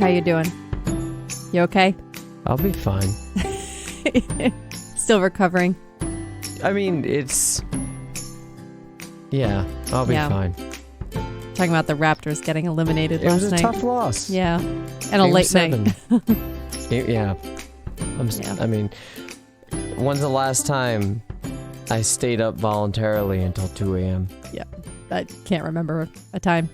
How you doing? You okay? I'll be fine. Still recovering. I mean, I'll be fine. Talking about the Raptors getting eliminated last night. It was a tough loss. Yeah. And a late night. Yeah. I mean, when's the last time I stayed up voluntarily until 2 a.m.? Yeah. I can't remember a time.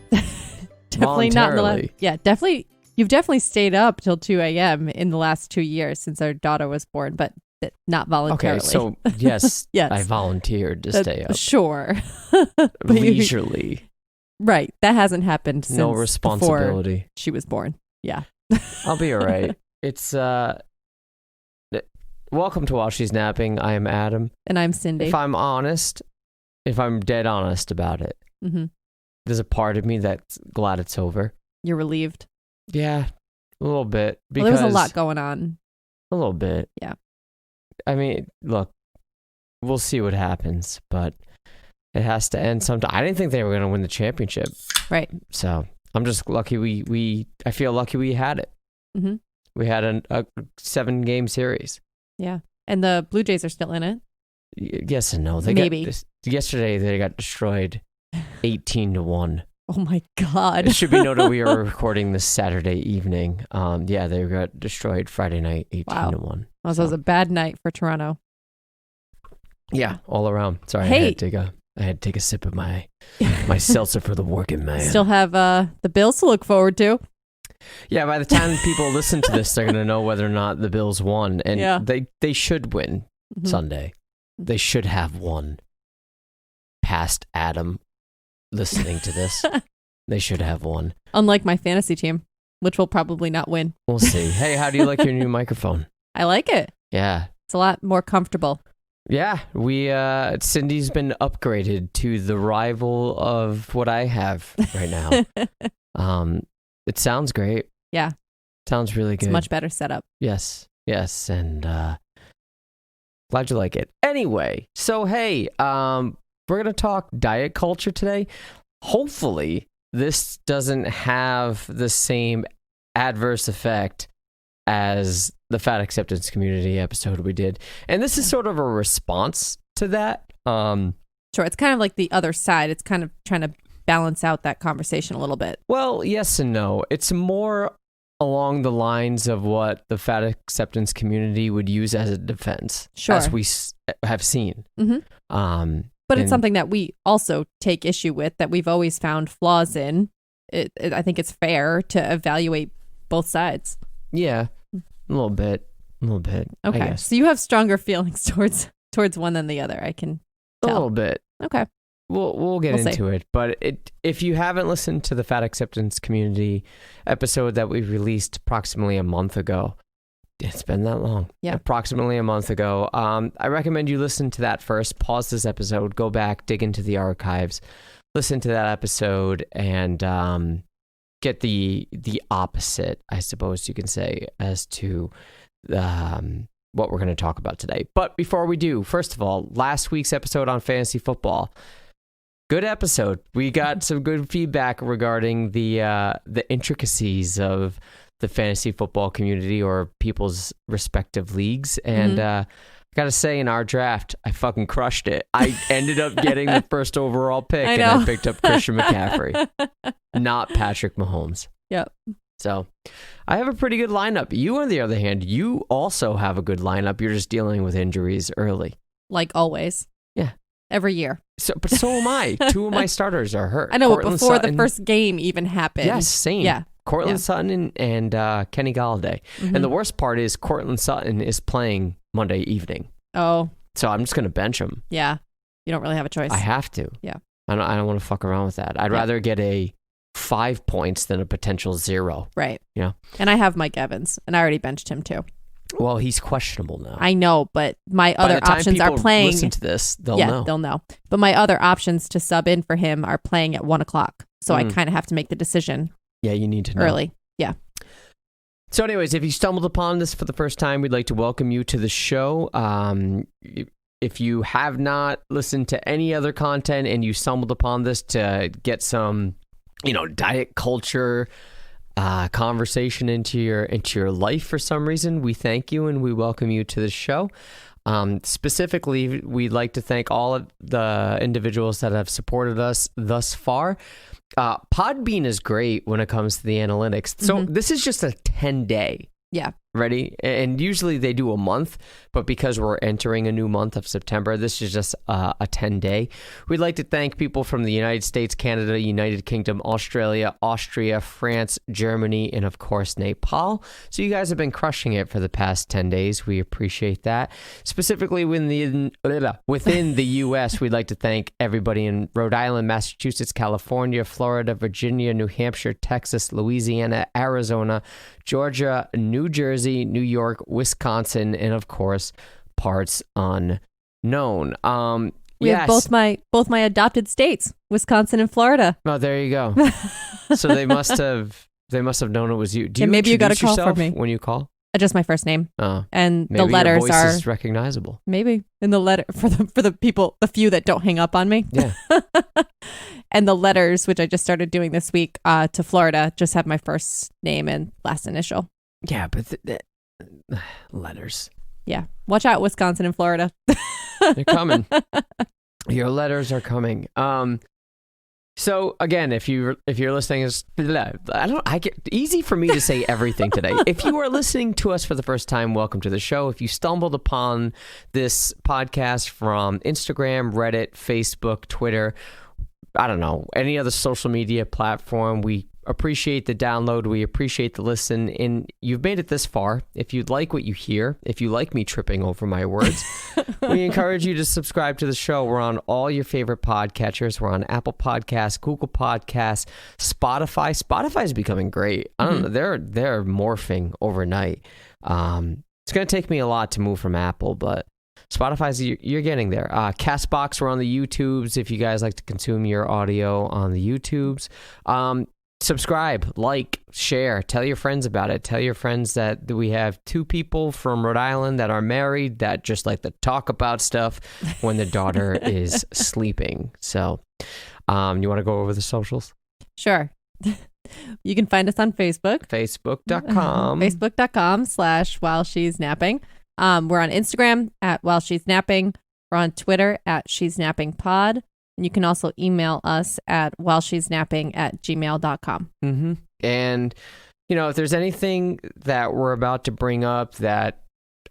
Definitely not in the last. Yeah, definitely. You've definitely stayed up till 2 a.m. in the last 2 years since our daughter was born, but not voluntarily. Okay, so yes, yes. I volunteered to stay up. Sure. Leisurely. Right. That hasn't happened since no responsibility. Before she was born. Yeah. I'll be all right. It's welcome to While She's Napping. I am Adam. And I'm Cindy. If I'm dead honest about it, there's a part of me that's glad it's over. You're relieved? Yeah, a little bit. Well, there was a lot going on. A little bit. Yeah. I mean, look, we'll see what happens, but it has to end sometime. I didn't think they were going to win the championship. Right. So I'm just lucky I feel lucky we had it. Mm-hmm. We had a 7-game series. Yeah. And the Blue Jays are still in it? Yes and no. Yesterday they got destroyed 18-1. Oh my God. It should be noted we are recording this Saturday evening. They got destroyed Friday night 18-1. Well, so it was a bad night for Toronto. Yeah, all around. Sorry, hey. I had to take a sip of my seltzer for the working man. Still have the Bills to look forward to. Yeah, by the time people listen to this, they're going to know whether or not the Bills won. And they should win Sunday. They should have won. Past Adam listening to this. They should have won. Unlike my fantasy team, which will probably not win. We'll see. Hey, how do you like your new microphone? I like it. Yeah. It's a lot more comfortable. Yeah, Cindy's been upgraded to the rival of what I have right now. It sounds great. Yeah. Sounds really good. It's a much better setup. Yes, and glad you like it. Anyway, so hey, we're going to talk diet culture today. Hopefully, this doesn't have the same adverse effect as the Fat Acceptance Community episode we did. And this is sort of a response to that. Sure, it's kind of like the other side. It's kind of trying to balance out that conversation a little bit. Well, yes and no. It's more along the lines of what the Fat Acceptance Community would use as a defense. Sure. As we have seen. Mm-hmm. But it's something that we also take issue with, that we've always found flaws in. I think it's fair to evaluate both sides. Yeah, a little bit. Okay, so you have stronger feelings towards one than the other. I can tell. A little bit. Okay. We'll get into it. But if you haven't listened to the Fat Acceptance Community episode that we released approximately a month ago, it's been that long. Yeah. Approximately a month ago. I recommend you listen to that first. Pause this episode. Go back. Dig into the archives. Listen to that episode and get the opposite, I suppose you can say, as to what we're going to talk about today. But before we do, first of all, last week's episode on fantasy football. Good episode. We got some good feedback regarding the intricacies of the fantasy football community or people's respective leagues. And I got to say, in our draft, I fucking crushed it. I ended up getting the first overall pick, and I picked up Christian McCaffrey, not Patrick Mahomes. Yep. So I have a pretty good lineup. You, on the other hand, you also have a good lineup. You're just dealing with injuries early. Like always. Yeah. Every year. So am I. 2 of my starters are hurt. I know, but before the first game even happened. Yes, same. Yeah. Cortland Sutton and Kenny Galladay. Mm-hmm. And the worst part is Cortland Sutton is playing Monday evening. Oh. So I'm just going to bench him. Yeah. You don't really have a choice. I have to. Yeah. I don't want to fuck around with that. I'd rather get a 5 points than a potential 0. Right. Yeah. And I have Mike Evans, and I already benched him too. Well, he's questionable now. I know, but my other options are playing. Listen to this, they'll know. They'll know. But my other options to sub in for him are playing at 1:00. So I kind of have to make the decision. Yeah, you need to know. Early. Yeah. So anyways, if you stumbled upon this for the first time, we'd like to welcome you to the show. If you have not listened to any other content and you stumbled upon this to get some, diet culture conversation into your life for some reason, we thank you and we welcome you to the show. Specifically, we'd like to thank all of the individuals that have supported us thus far. Podbean is great when it comes to the analytics. So this is just a 10-day. Yeah. Ready? And usually they do a month, but because we're entering a new month of September, this is just a 10-day. We'd like to thank people from the United States, Canada, United Kingdom, Australia, Austria, France, Germany, and of course, Nepal. So you guys have been crushing it for the past 10 days. We appreciate that. Specifically within the U.S., we'd like to thank everybody in Rhode Island, Massachusetts, California, Florida, Virginia, New Hampshire, Texas, Louisiana, Arizona, Georgia, New Jersey, New York, Wisconsin, and of course, parts unknown. We have both my adopted states, Wisconsin and Florida. Oh, there you go. So they must have known it was you. Do you maybe you got a call from me when you call? Just my first name. Oh, and maybe the letters your voice is recognizable. Maybe in the letter for the people, the few that don't hang up on me. Yeah. And the letters, which I just started doing this week to Florida, just have my first name and last initial. Yeah, but letters. Yeah. Watch out, Wisconsin and Florida. They're coming. Your letters are coming. So again, if you're listening, easy for me to say everything today. If you are listening to us for the first time, welcome to the show. If you stumbled upon this podcast from Instagram, Reddit, Facebook, Twitter, I don't know, any other social media platform, we appreciate the download. We appreciate the listen. And you've made it this far. If you'd like what you hear, if you like me tripping over my words, we encourage you to subscribe to the show. We're on all your favorite podcatchers. We're on Apple Podcasts, Google Podcasts, Spotify. Spotify is becoming great. I don't know. They're morphing overnight. It's going to take me a lot to move from Apple, but Spotify's, you're getting there. Castbox, we're on the YouTubes if you guys like to consume your audio on the YouTubes. Subscribe, like, share, tell your friends about it. Tell your friends that we have 2 people from Rhode Island that are married that just like to talk about stuff when the daughter is sleeping. So you want to go over the socials? Sure. You can find us on Facebook. Facebook.com/whileshe'snapping. We're on Instagram @whileshe'snapping. We're on Twitter @she'snappingpod. And you can also email us at whileshe'snapping@gmail.com. Mm-hmm. And, if there's anything that we're about to bring up that,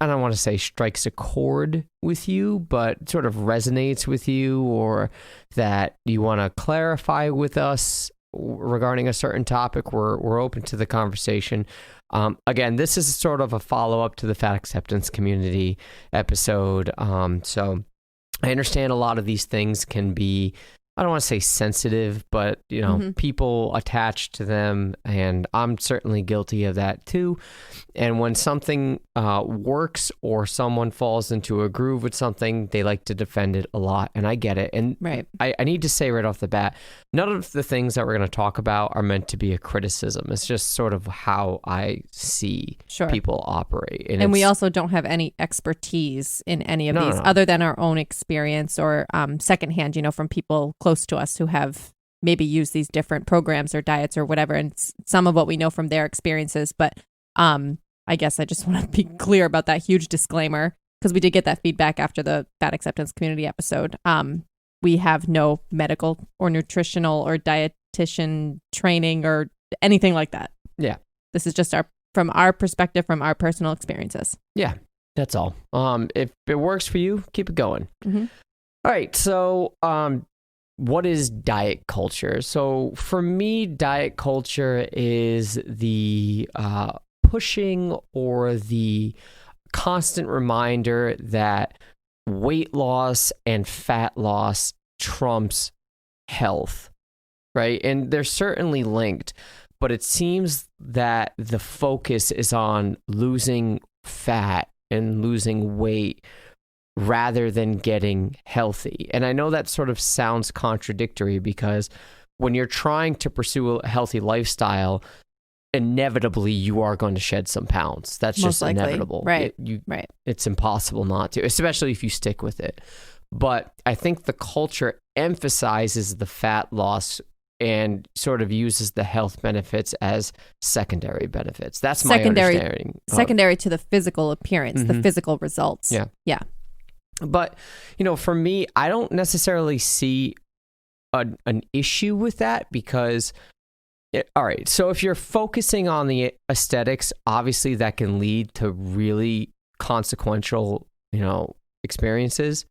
I don't want to say strikes a chord with you, but sort of resonates with you, or that you want to clarify with us regarding a certain topic, we're open to the conversation. Again, this is sort of a follow-up to the Fat Acceptance Community episode. So I understand a lot of these things can be, I don't want to say sensitive, but, people attached to them, and I'm certainly guilty of that too. And when something works or someone falls into a groove with something, they like to defend it a lot, and I get it. And right. I need to say right off the bat, none of the things that we're going to talk about are meant to be a criticism. It's just sort of how I see people operate. And we also don't have any expertise in any of these other than our own experience or secondhand, from people close to us who have maybe used these different programs or diets or whatever. And some of what we know from their experiences. But I guess I just want to be clear about that huge disclaimer, because we did get that feedback after the Fat Acceptance Community episode. We have no medical or nutritional or dietitian training or anything like that. Yeah. This is just from our perspective, from our personal experiences. Yeah, that's all. If it works for you, keep it going. Mm-hmm. All right. So, what is diet culture? So for me, diet culture is the pushing or the constant reminder that weight loss and fat loss trumps health, right? And they're certainly linked, but it seems that the focus is on losing fat and losing weight rather than getting healthy. And I know that sort of sounds contradictory, because when you're trying to pursue a healthy lifestyle, inevitably you are going to shed some pounds. That's Most just likely. inevitable. Right. Right. It's impossible not to, especially if you stick with it. But I think the culture emphasizes the fat loss and sort of uses the health benefits as secondary benefits. That's my understanding. Secondary to the physical appearance, the physical results. Yeah. Yeah. But, for me, I don't necessarily see an issue with that because, all right, so if you're focusing on the aesthetics, obviously that can lead to really consequential, experiences.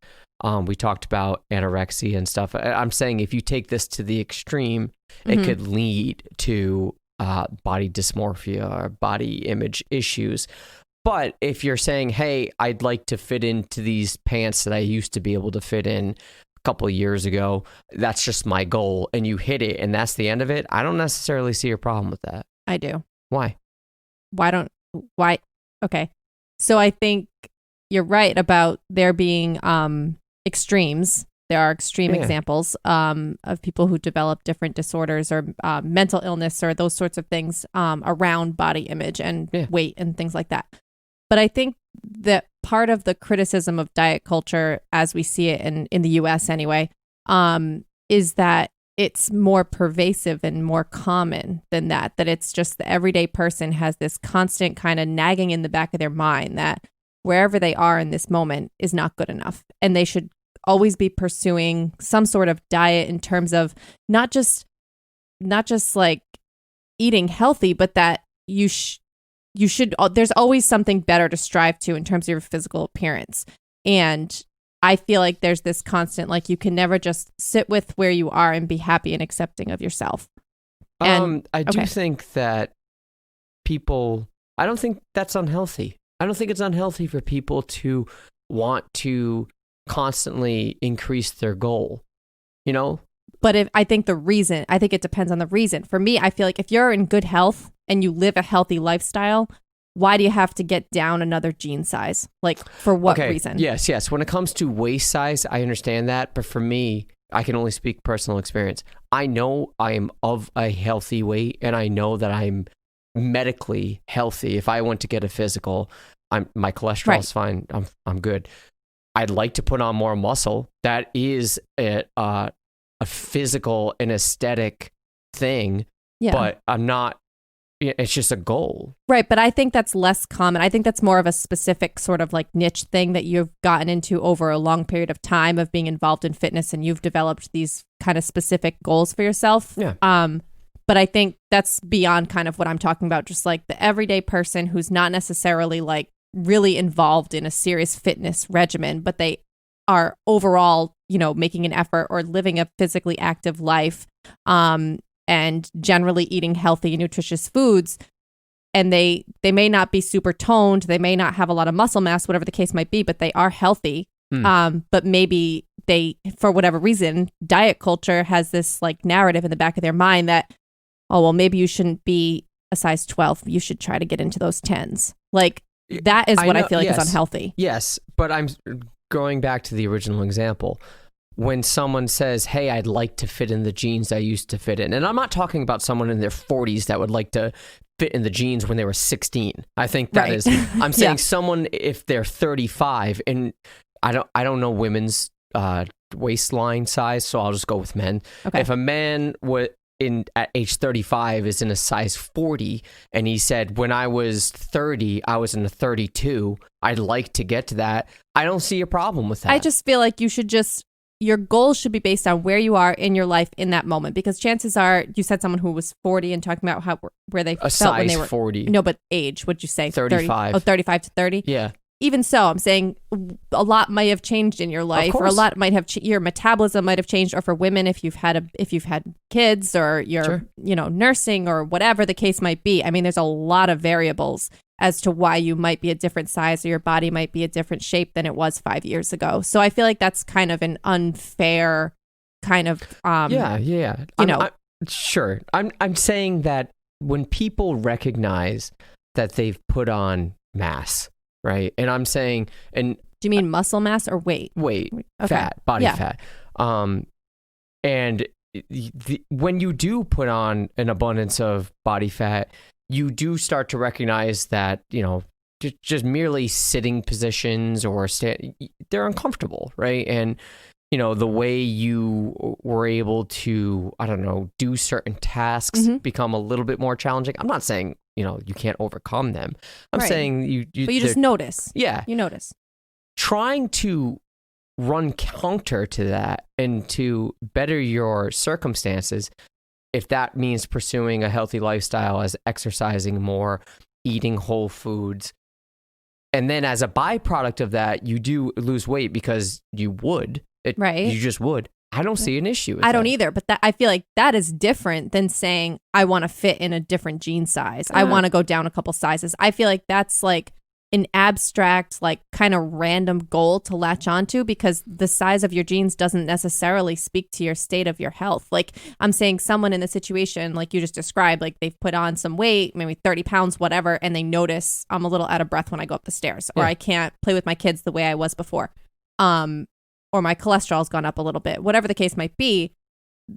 We talked about anorexia and stuff. I'm saying if you take this to the extreme, it could lead to body dysmorphia or body image issues. But if you're saying, hey, I'd like to fit into these pants that I used to be able to fit in a couple of years ago, that's just my goal, and you hit it, and that's the end of it, I don't necessarily see a problem with that. I do. Why? Why? Okay. So I think you're right about there being extremes. There are extreme examples of people who develop different disorders or mental illness or those sorts of things around body image and weight and things like that. But I think that part of the criticism of diet culture, as we see it in the US anyway, is that it's more pervasive and more common than that it's just the everyday person has this constant kind of nagging in the back of their mind that wherever they are in this moment is not good enough. And they should always be pursuing some sort of diet in terms of not just like eating healthy, but that you should, there's always something better to strive to in terms of your physical appearance. And I feel like there's this constant, like you can never just sit with where you are and be happy and accepting of yourself. And I do think that I don't think that's unhealthy. I don't think it's unhealthy for people to want to constantly increase their goal, But I think it depends on the reason. For me, I feel like if you're in good health and you live a healthy lifestyle, why do you have to get down another jean size? Like, for what reason? Yes. When it comes to waist size, I understand that. But for me, I can only speak personal experience. I know I am of a healthy weight, and I know that I'm medically healthy. If I went to get a physical, my cholesterol's fine. I'm good. I'd like to put on more muscle. That is a physical and aesthetic thing, but I'm not. It's just a goal. Right, but I think that's less common. I think that's more of a specific sort of like niche thing that you've gotten into over a long period of time of being involved in fitness, and you've developed these kind of specific goals for yourself. Yeah. But I think that's beyond kind of what I'm talking about, just like the everyday person who's not necessarily like really involved in a serious fitness regimen, but they are overall, making an effort or living a physically active life. And generally eating healthy, nutritious foods, and they may not be super toned, they may not have a lot of muscle mass, whatever the case might be, but they are healthy. But maybe they, for whatever reason, diet culture has this like narrative in the back of their mind that, oh, well, maybe you shouldn't be a size 12. You should try to get into those 10s. Like, that is what I feel like is unhealthy. Yes, but I'm going back to the original example. When someone says, hey, I'd like to fit in the jeans I used to fit in. And I'm not talking about someone in their 40s that would like to fit in the jeans when they were 16. I think that is, I'm saying someone, if they're 35, and I don't know women's waistline size, so I'll just go with men. Okay. If a man at age 35 is in a size 40, and he said, when I was 30, I was in a 32, I'd like to get to that. I don't see a problem with that. I just feel like your goals should be based on where you are in your life in that moment, because chances are, you said someone who was 40 and talking about where they felt when they were 40. No, but age, what'd you say? 35. 30? Oh, 35 to 30? Yeah. Even so, I'm saying a lot might have changed in your life, or a lot might have your metabolism might have changed, or for women, if you've had kids, or you're nursing, or whatever the case might be. I mean, there's a lot of variables as to why you might be a different size, or your body might be a different shape than it was 5 years ago. So I feel like that's kind of an unfair kind of sure. I'm saying that when people recognize that they've put on mass, right? And I'm saying, and do you mean muscle mass or weight? Weight, fat, body fat. And when you do put on an abundance of body fat, you do start to recognize that, just merely sitting positions or they're uncomfortable, right? And, the way you were able to, I don't know, do certain tasks become a little bit more challenging. I'm not saying, you can't overcome them. I'm saying you but you just notice. Yeah. You notice. Trying to run counter to that and to better your circumstances, if that means pursuing a healthy lifestyle as exercising more, eating whole foods, and then as a byproduct of that, you do lose weight because you would. You just would. I don't see an issue with I don't either, but I feel like that is different than saying I want to fit in a different jean size. I want to go down a couple sizes. I feel like that's like an abstract, like kind of random goal to latch onto because the size of your jeans doesn't necessarily speak to your state of your health. Like I'm saying someone in the situation like you just described, like they've put on some weight, maybe 30 pounds, whatever, and they notice I'm a little out of breath when I go up the stairs or I can't play with my kids the way I was before. Or my cholesterol's gone up a little bit, whatever the case might be,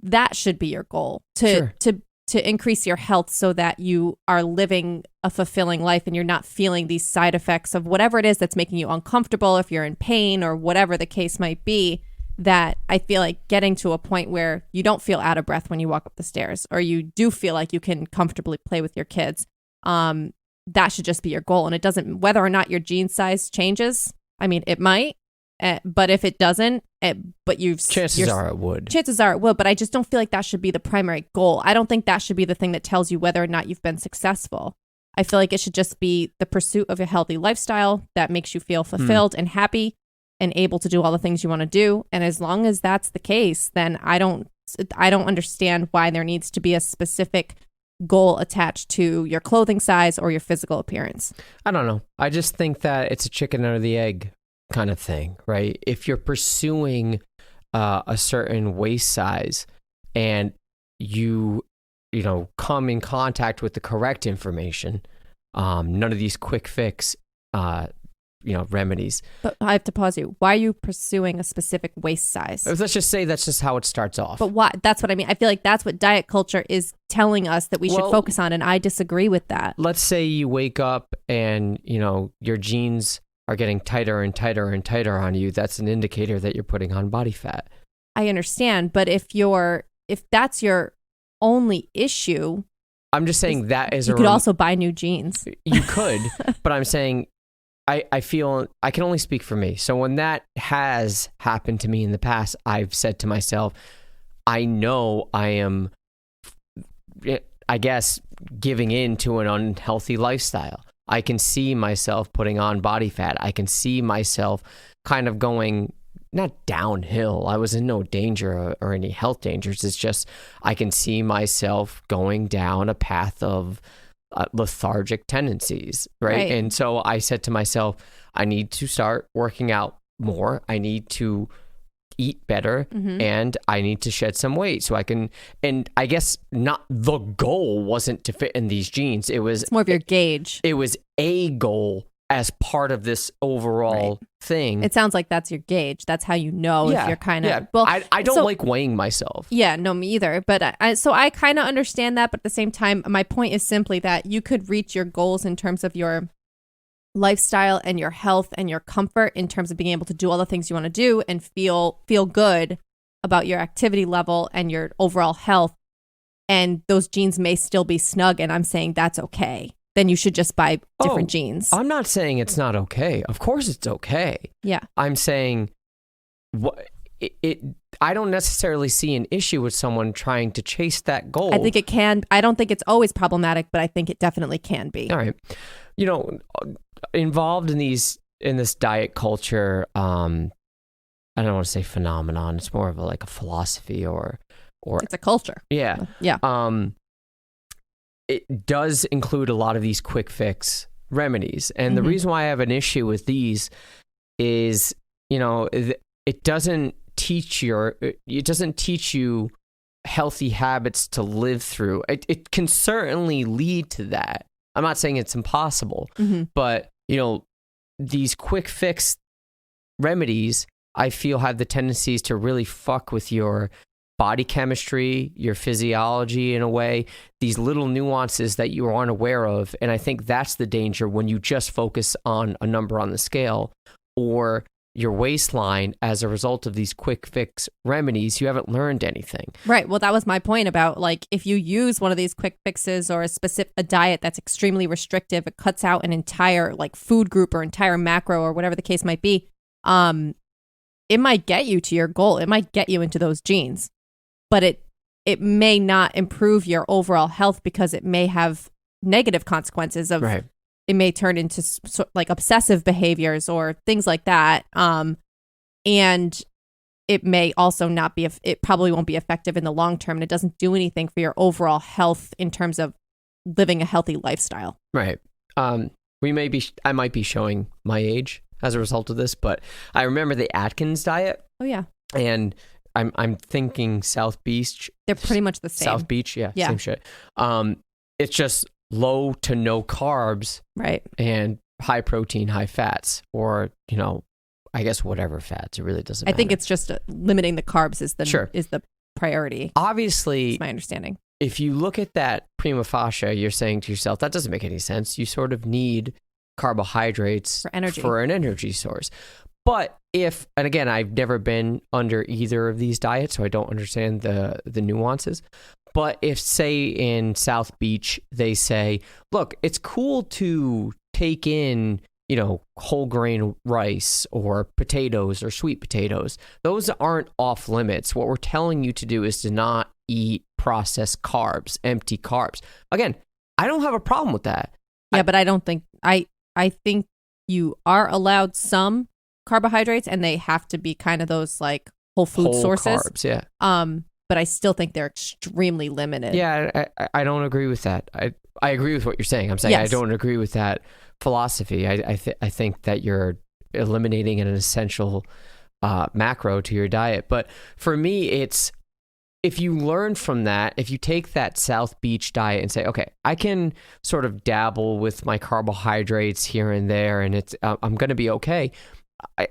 that should be your goal to increase your health so that you are living a fulfilling life and you're not feeling these side effects of whatever it is that's making you uncomfortable, if you're in pain or whatever the case might be, that I feel like getting to a point where you don't feel out of breath when you walk up the stairs or you do feel like you can comfortably play with your kids. That should just be your goal. And it doesn't, whether or not your jean size changes, I mean, it might. But if it doesn't, chances are it would. But I just don't feel like that should be the primary goal. I don't think that should be the thing that tells you whether or not you've been successful. I feel like it should just be the pursuit of a healthy lifestyle that makes you feel fulfilled and happy and able to do all the things you want to do. And as long as that's the case, then I don't understand why there needs to be a specific goal attached to your clothing size or your physical appearance. I don't know. I just think that it's a chicken or the egg kind of thing, right? If you're pursuing a certain waist size and you come in contact with the correct information, none of these quick fix remedies. But I have to pause you. Why are you pursuing a specific waist size? Let's just say that's just how it starts off. But why? That's what I mean. I feel like that's what diet culture is telling us that we should focus on, and I disagree with that. Let's say you wake up and your jeans are getting tighter and tighter and tighter on you. That's an indicator that you're putting on body fat. I understand, but if that's your only issue, I'm just saying that is you could also buy new jeans. You could, but I'm saying I feel I can only speak for me. So when that has happened to me in the past, I've said to myself, I know I am, I guess, giving in to an unhealthy lifestyle. I can see myself putting on body fat. I can see myself kind of going, not downhill. I was in no danger or any health dangers. It's just I can see myself going down a path of lethargic tendencies, right? And so I said to myself, I need to start working out more. I need to eat better and I need to shed some weight so I can, and I guess not, the goal wasn't to fit in these jeans. It's more of your gauge. It was a goal as part of this overall thing. It sounds like that's your gauge. That's how you know if you're kind of, well, I don't like weighing myself. Yeah, no, me either. But I kind of understand that. But at the same time, my point is simply that you could reach your goals in terms of your lifestyle and your health and your comfort in terms of being able to do all the things you want to do and feel good about your activity level and your overall health. And those jeans may still be snug. And I'm saying that's okay. Then you should just buy different jeans. I'm not saying it's not okay. Of course it's okay. Yeah. I'm saying I don't necessarily see an issue with someone trying to chase that goal. I think it can. I don't think it's always problematic, but I think it definitely can be. All right. Involved in this diet culture, I don't want to say phenomenon. It's more of a philosophy or it's a culture. Yeah. Yeah. It does include a lot of these quick fix remedies. And the reason why I have an issue with these is, it doesn't teach you healthy habits to live through. It can certainly lead to that. I'm not saying it's impossible, but these quick fix remedies, I feel, have the tendencies to really fuck with your body chemistry, your physiology in a way, these little nuances that you aren't aware of. And I think that's the danger when you just focus on a number on the scale, or your waistline as a result of these quick fix remedies, you haven't learned anything. Right. Well, that was my point about like if you use one of these quick fixes or a diet that's extremely restrictive, it cuts out an entire like food group or entire macro or whatever the case might be. It might get you to your goal. It might get you into those genes, but it may not improve your overall health because it may have negative consequences of right. It may turn into like obsessive behaviors or things like that. And it may also not be, it probably won't be effective in the long term. And it doesn't do anything for your overall health in terms of living a healthy lifestyle. Right. I might be showing my age as a result of this, but I remember the Atkins diet. Oh yeah. And I'm thinking South Beach. They're pretty much the same. South Beach. Yeah. Same shit. It's just low to no carbs, right, and high protein, high fats, or I guess whatever fats. It really doesn't matter. I think it's just limiting the carbs is the priority. Obviously, that's my understanding. If you look at that prima facie, you're saying to yourself, that doesn't make any sense. You sort of need carbohydrates for an energy source. But and again, I've never been under either of these diets, so I don't understand the nuances. But if, say, in South Beach, they say, look, it's cool to take in, whole grain rice or potatoes or sweet potatoes. Those aren't off limits. What we're telling you to do is to not eat processed carbs, empty carbs. Again, I don't have a problem with that. Yeah, but I don't think, I think you are allowed some carbohydrates and they have to be kind of those like whole food sources. Carbs, yeah. But I still think they're extremely limited. Yeah, I don't agree with that. I agree with what you're saying. I'm saying yes. I don't agree with that philosophy. I think that you're eliminating an essential macro to your diet. But for me, it's if you learn from that, if you take that South Beach diet and say, okay, I can sort of dabble with my carbohydrates here and there, and I'm going to be okay.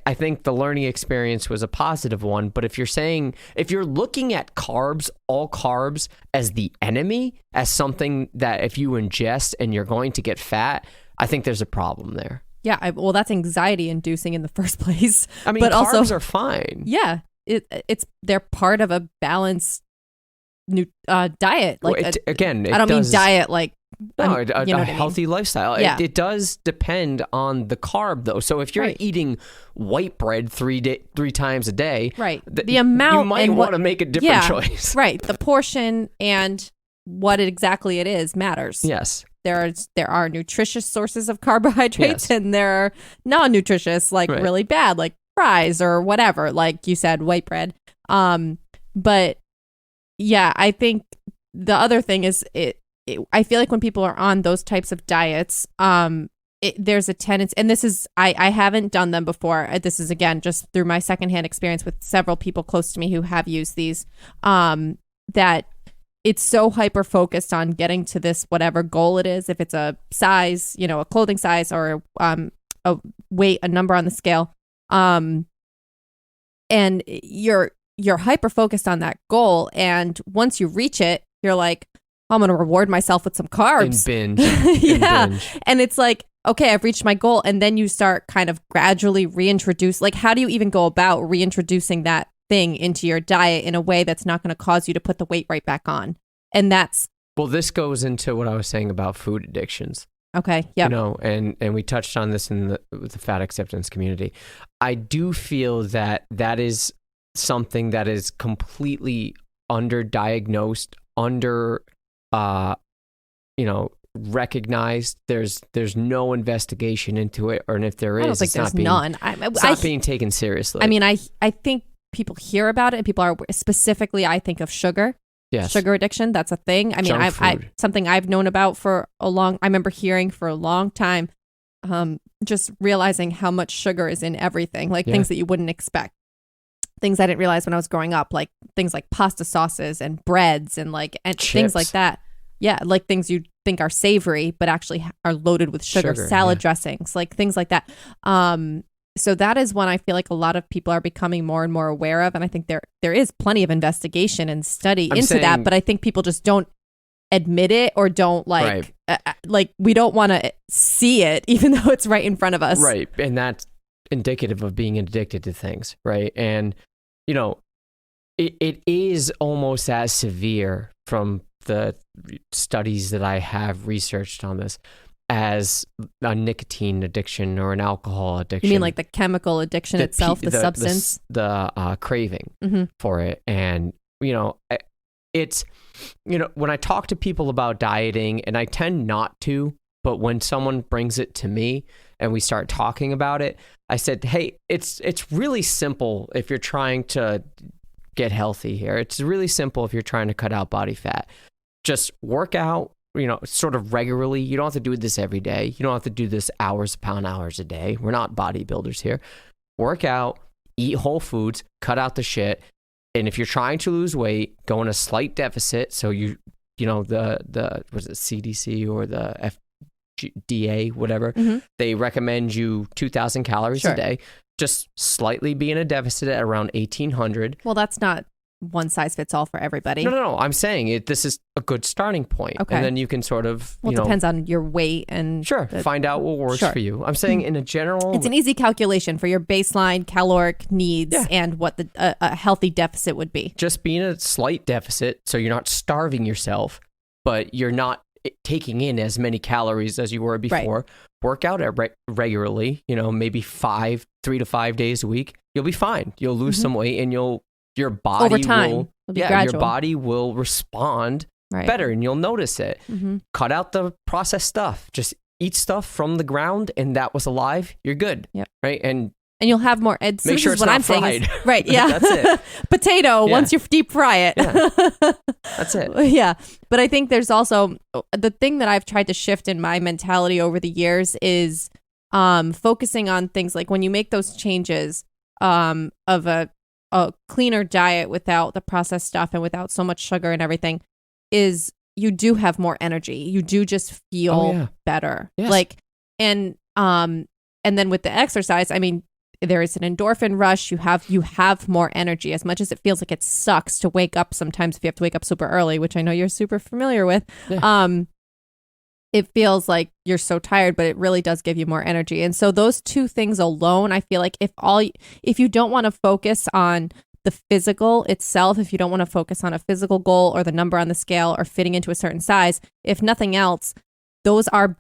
I think the learning experience was a positive one, but if you're looking at all carbs as the enemy, as something that if you ingest and you're going to get fat, I think there's a problem there. Yeah, well, that's anxiety inducing in the first place. I mean, but carbs also, are fine. Yeah, they're part of a balanced diet. Like I don't mean diet like. No, a healthy lifestyle. Yeah. It does depend on the carb, though. So if you're eating white bread three times a day, right, the amount you might want to make a different choice. Right, the portion and what exactly it is matters. Yes, there are nutritious sources of carbohydrates, and there are non-nutritious, like really bad, like fries or whatever. Like you said, white bread. But yeah, I think the other thing is I feel like when people are on those types of diets, there's a tendency, and this is, I haven't done them before. This is, again, just through my secondhand experience with several people close to me who have used these, that it's so hyper-focused on getting to this whatever goal it is, if it's a size, a clothing size or a weight, a number on the scale. And you're hyper-focused on that goal, and once you reach it, you're like, I'm going to reward myself with some carbs. Binge. Binge. And it's like, okay, I've reached my goal. And then you start kind of gradually reintroduce, like, how do you even go about reintroducing that thing into your diet in a way that's not going to cause you to put the weight right back on? And that's... Well, this goes into what I was saying about food addictions. Okay, yeah. And we touched on this with the fat acceptance community. I do feel that is something that is completely underdiagnosed, recognized. There's no investigation into it, or if there is, I don't think there's none. It's not being taken seriously. I mean, I think people hear about it, and people are specifically. I think of sugar. Yes. Sugar addiction. That's a thing. I mean, I something I've known about for a long. I remember hearing for a long time. Just realizing how much sugar is in everything, like things that you wouldn't expect. Things I didn't realize when I was growing up, like things like pasta sauces and breads and things like that. Yeah, like things you think are savory, but actually are loaded with sugar salad dressings, like things like that. So that is one I feel like a lot of people are becoming more and more aware of. And I think there is plenty of investigation and study into that, but I think people just don't admit it or don't like we don't want to see it, even though it's right in front of us. Right. And indicative of being addicted to things, right? And, it is almost as severe from the studies that I have researched on this as a nicotine addiction or an alcohol addiction. You mean like the chemical addiction itself, the substance? The craving for it. And, it's, when I talk to people about dieting, and I tend not to, but when someone brings it to me and we start talking about it, I said, hey, it's really simple if you're trying to get healthy here. It's really simple if you're trying to cut out body fat. Just work out, sort of regularly. You don't have to do this every day. You don't have to do this hours upon hours a day. We're not bodybuilders here. Work out, eat whole foods, cut out the shit. And if you're trying to lose weight, go in a slight deficit. So the was it CDC or the FDA, whatever, they recommend you 2,000 calories a day. Just slightly be in a deficit at around 1,800. Well, that's not one size fits all for everybody. No. I'm saying this is a good starting point. Okay. And then you can sort of, it depends on your weight and... find out what works for you. I'm saying in a general... It's an easy calculation for your baseline caloric needs and what a healthy deficit would be. Just be in a slight deficit so you're not starving yourself, but you're not taking in as many calories as you were before. Right. Work out regularly, maybe 3 to 5 days a week. You'll be fine. You'll lose some weight, and your body over time will be gradual. Your body will respond better, and you'll notice it. Cut out the processed stuff. Just eat stuff from the ground, and that was alive. You're good. Yep. Right. And you'll have more. Make sure it's not fried. Right. Yeah. That's it. Potato. Once you deep fry it. That's it. Yeah. But I think there's also the thing that I've tried to shift in my mentality over the years is focusing on things like when you make those changes of a cleaner diet without the processed stuff and without so much sugar and everything, is you do have more energy. You do just feel better. Yes. And then with the exercise, I mean, there is an endorphin rush. You have more energy. As much as it feels like it sucks to wake up sometimes if you have to wake up super early, which I know you're super familiar with. Yeah. It feels like you're so tired, but it really does give you more energy. And so those two things alone, I feel like if you don't want to focus on the physical itself, if you don't want to focus on a physical goal or the number on the scale or fitting into a certain size, if nothing else, those are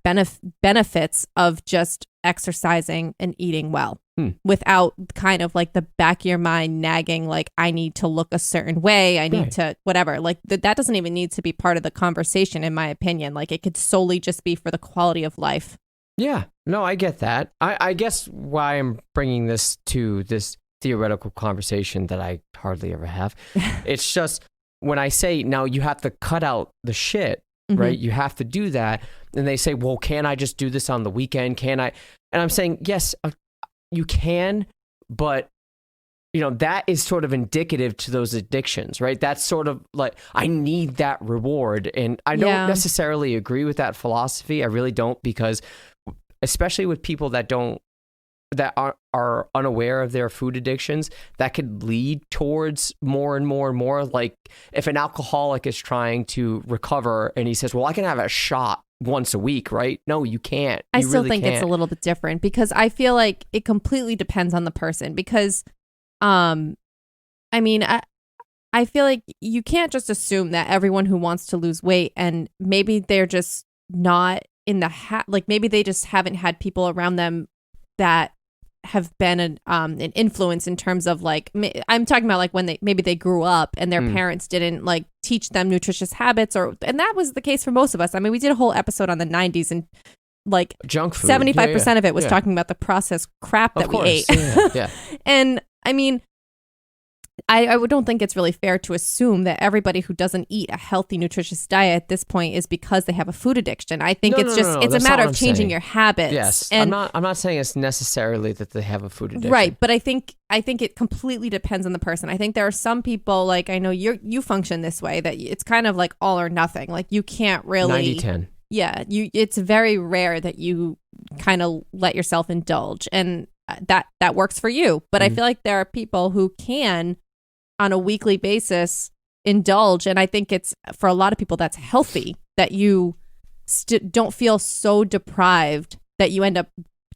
benefits of just exercising and eating well without kind of like the back of your mind nagging, like, I need to look a certain way. I need to whatever. Like that doesn't even need to be part of the conversation, in my opinion. Like it could solely just be for the quality of life. Yeah, no, I get that. I guess why I'm bringing this to this theoretical conversation that I hardly ever have. It's just when I say now you have to cut out the shit, right? You have to do that. And they say, well, can I just do this on the weekend? Can I? And I'm saying, yes, you can, but that is sort of indicative to those addictions, right? That's sort of like, I need that reward. And I don't necessarily agree with that philosophy. I really don't, because especially with people that are unaware of their food addictions, that could lead towards more and more and more. Like if an alcoholic is trying to recover and he says, well, I can have a shot once a week, right? No, you can't. I still think it's a little bit different, because I feel like it completely depends on the person, because I feel like you can't just assume that everyone who wants to lose weight, and maybe they're just not in the like maybe they just haven't had people around them that have been an influence in terms of like, I'm talking about like when they grew up and their parents didn't like teach them nutritious habits, and that was the case for most of us. I mean, we did a whole episode on the 90s, and like junk food, 75% of it was talking about the processed crap that we ate. Yeah. And I mean, I don't think it's really fair to assume that everybody who doesn't eat a healthy, nutritious diet at this point is because they have a food addiction. I think it's a matter of changing your habits. Yes, and I'm not saying it's necessarily that they have a food addiction. Right, but I think it completely depends on the person. I think there are some people, like I know you function this way, that it's kind of like all or nothing. Like you can't really 90-10. Yeah, it's very rare that you kind of let yourself indulge, and that works for you. But I feel like there are people who can, on a weekly basis, indulge, and I think it's, for a lot of people, that's healthy, that you don't feel so deprived that you end up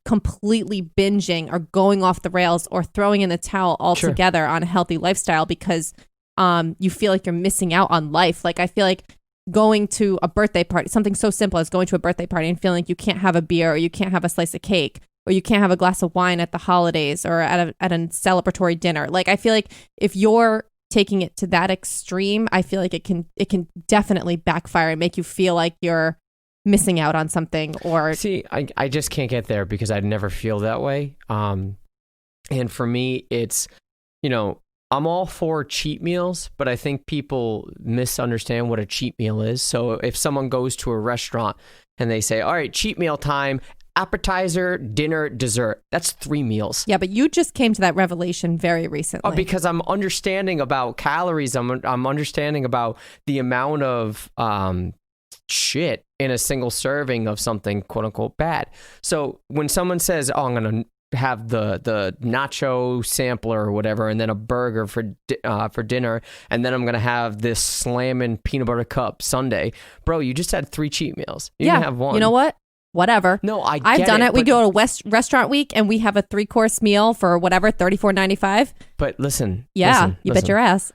completely binging or going off the rails or throwing in the towel altogether on a healthy lifestyle because you feel like you're missing out on life. Like I feel like going to a birthday party, something so simple as going to a birthday party and feeling like you can't have a beer or you can't have a slice of cake or you can't have a glass of wine at the holidays or at a celebratory dinner. Like I feel like if you're taking it to that extreme, I feel like it can definitely backfire and make you feel like you're missing out on something. Or see, I just can't get there because I'd never feel that way. And for me, it's, I'm all for cheat meals, but I think people misunderstand what a cheat meal is. So if someone goes to a restaurant and they say, all right, cheat meal time, appetizer, dinner, dessert, that's 3 meals. Yeah, but you just came to that revelation very recently. Because I'm understanding about calories. I'm understanding about the amount of shit in a single serving of something quote unquote bad. So when someone says, oh, I'm going to have the nacho sampler or whatever, and then a burger for dinner, and then I'm gonna have this slamming peanut butter cup sundae. Bro, you just had 3 cheat meals. You didn't have one. You know what? Whatever. No, I've done it. We go to restaurant week and we have a 3-course meal for whatever, $34.95. But listen. Yeah, you bet your ass.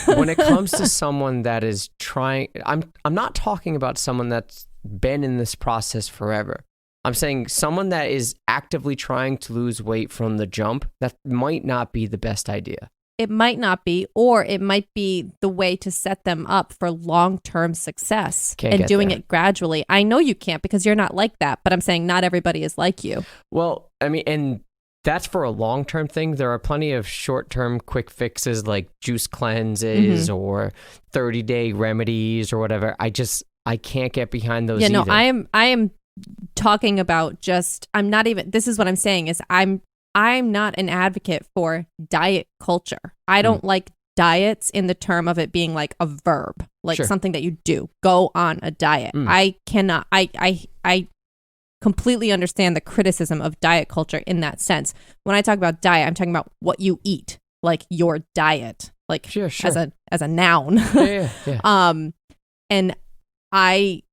When it comes to someone that is trying, I'm not talking about someone that's been in this process forever. I'm saying someone that is actively trying to lose weight from the jump, that might not be the best idea. It might not be, or it might be the way to set them up for long-term success and doing it gradually. I know you can't because you're not like that, but I'm saying not everybody is like you. Well, I mean, and that's for a long-term thing. There are plenty of short-term quick fixes like juice cleanses or 30-day remedies or whatever. I can't get behind those either. No, I am talking about this is what I'm saying is I'm not an advocate for diet culture. I don't like diets in the term of it being like a verb, like something that you do, go on a diet. I cannot, I completely understand the criticism of diet culture in that sense. When I talk about diet, I'm talking about what you eat, like your diet, like as a noun. Yeah. And I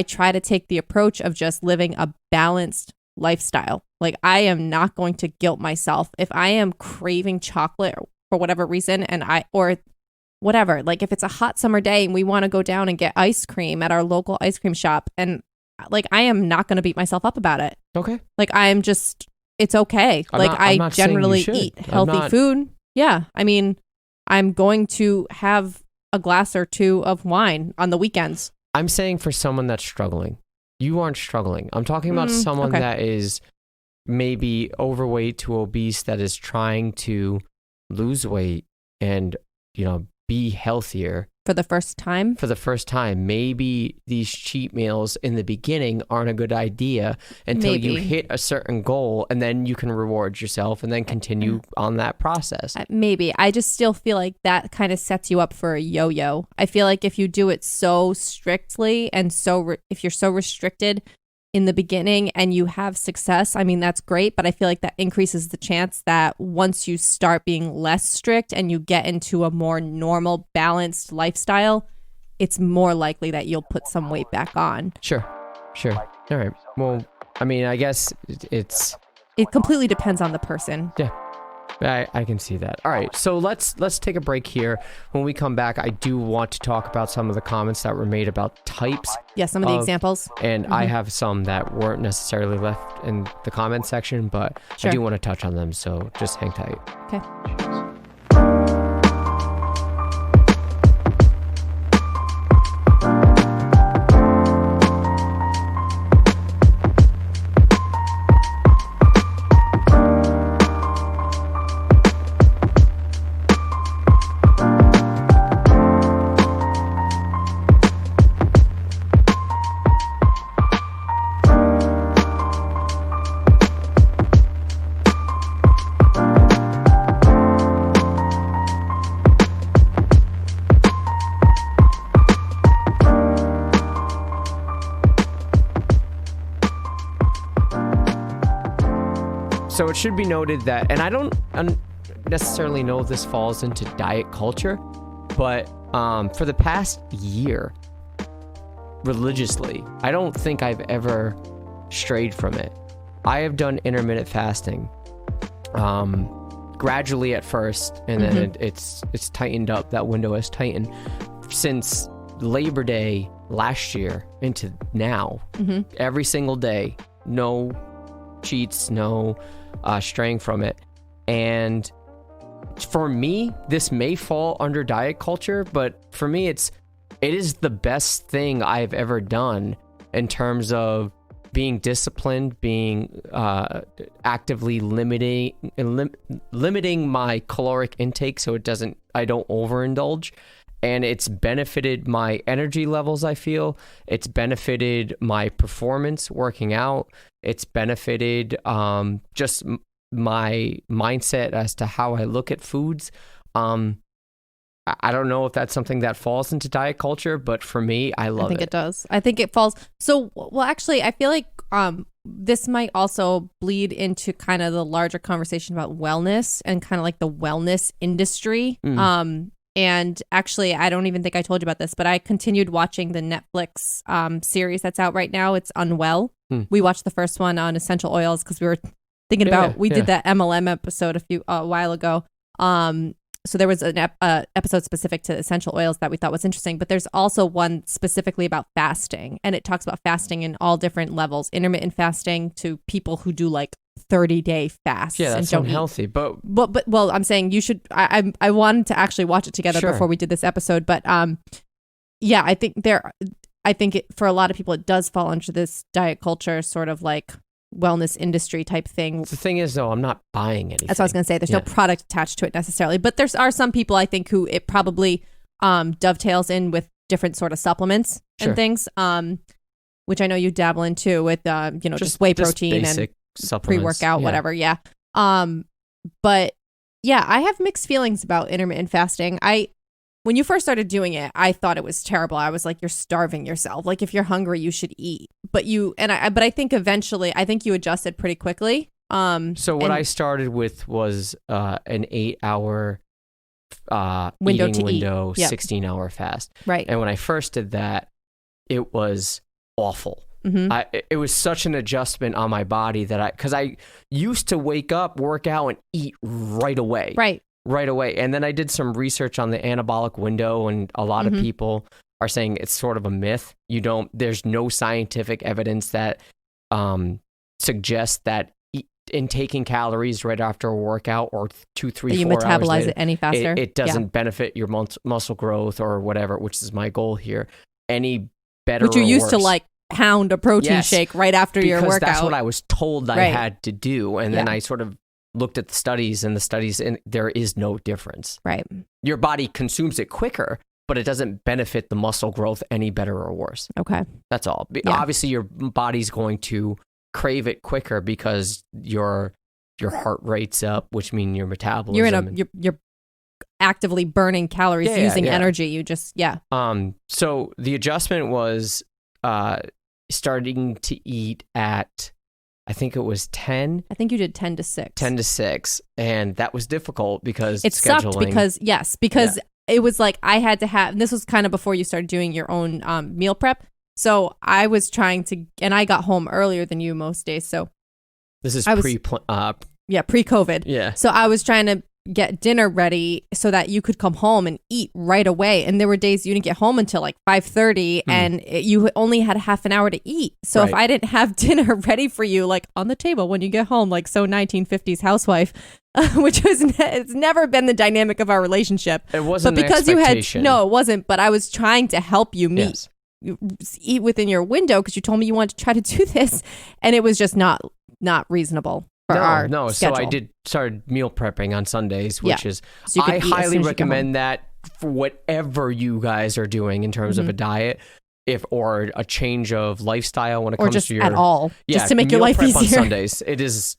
try to take the approach of just living a balanced lifestyle. Like I am not going to guilt myself if I am craving chocolate for whatever reason or whatever. Like if it's a hot summer day and we want to go down and get ice cream at our local ice cream shop, and like I am not going to beat myself up about it. Okay. Like it's okay. I generally eat healthy food. Yeah. I mean, I'm going to have a glass or 2 of wine on the weekends. I'm saying for someone that's struggling. You aren't struggling. I'm talking about someone that is maybe overweight to obese, that is trying to lose weight and, be healthier. For the first time? Maybe these cheat meals in the beginning aren't a good idea until you hit a certain goal, and then you can reward yourself and then continue on that process. Maybe. I just still feel like that kind of sets you up for a yo-yo. I feel like if you do it so strictly and if you're so restricted in the beginning and you have success, I mean, that's great, but I feel like that increases the chance that once you start being less strict and you get into a more normal, balanced lifestyle, it's more likely that you'll put some weight back on. Sure. All right. Well, I mean, I guess it completely depends on the person. Yeah. I can see that. All right, so let's take a break here. When we come back, I do want to talk about some of the comments that were made about types. Yeah, some of the examples. And I have some that weren't necessarily left in the comment section, but I do want to touch on them, so just hang tight. Okay. So it should be noted that, and I don't necessarily know if this falls into diet culture, but for the past year, religiously, I don't think I've ever strayed from it. I have done intermittent fasting gradually at first, and then it's tightened up. That window has tightened since Labor Day last year into now. Every single day, no cheats, no straying from it. And for me, this may fall under diet culture, but for me, it is the best thing I've ever done in terms of being disciplined, being actively limiting my caloric intake so I don't overindulge. And it's benefited my energy levels, I feel. It's benefited my performance working out. It's benefited just my mindset as to how I look at foods. I don't know if that's something that falls into diet culture, but for me, I love it. I think it does. I think it falls. So, well, actually, I feel like this might also bleed into kind of the larger conversation about wellness and kind of like the wellness industry. And actually, I don't even think I told you about this, but I continued watching the Netflix series that's out right now. It's Unwell. We watched the first one on essential oils because we were thinking about, we did that MLM episode a while ago. So there was an episode specific to essential oils that we thought was interesting, but there's also one specifically about fasting, and it talks about fasting in all different levels, intermittent fasting to people who do like 30-day fasts. Yeah, that's unhealthy. But well, I'm saying you should. I wanted to actually watch it together before we did this episode, but yeah, I think for a lot of people it does fall under this diet culture sort of like wellness industry type thing. The thing is, though, I'm not buying anything. That's what I was going to say. There's no product attached to it necessarily, but there are some people I think who it probably dovetails in with different sort of supplements and things, which I know you dabble in too with just whey protein and pre-workout, whatever. Yeah. But yeah, I have mixed feelings about intermittent fasting. When you first started doing it, I thought it was terrible. I was like, you're starving yourself. Like if you're hungry, you should eat. But I think eventually, I think you adjusted pretty quickly. So what I started with was an 8-hour eating window, 16-hour fast. Right. And when I first did that, it was awful. It was such an adjustment on my body because I used to wake up, work out, and eat right away. Right away. And then I did some research on the anabolic window, and a lot of people are saying it's sort of a myth. There's no scientific evidence that suggests that intaking calories right after a workout or 2, 3, 4 hours you metabolize later, it any faster. It doesn't benefit your muscle growth or whatever, which is my goal here, any better Which you or used worse. to like pound a protein shake right after your workout. Because that's what I was told I had to do. And then I sort of looked at the studies, and there is no difference. Right. Your body consumes it quicker, but it doesn't benefit the muscle growth any better or worse. Okay. That's all. Yeah. Obviously, your body's going to crave it quicker because your heart rate's up, which means your metabolism. You're actively burning calories using energy. You just So the adjustment was starting to eat at, I think it was 10. I think you did 10 to 6. 10 to 6. And that was difficult because it sucked because it was like I had to have, and this was kind of before you started doing your own meal prep. So I was trying to, and I got home earlier than you most days. So this is pre-COVID. Yeah. So I was trying to get dinner ready so that you could come home and eat right away. And there were days you didn't get home until like 5:30 and you only had half an hour to eat. So if I didn't have dinner ready for you, like on the table when you get home, like so 1950s housewife, which was, it's never been the dynamic of our relationship. It wasn't but because an expectation. No, it wasn't. But I was trying to help you eat within your window because you told me you wanted to try to do this. And it was just not reasonable. No. So I started meal prepping on Sundays, which is, so I highly recommend that for whatever you guys are doing in terms of a diet, or a change of lifestyle when it comes to your at all, just to make your life easier. On Sundays, it is.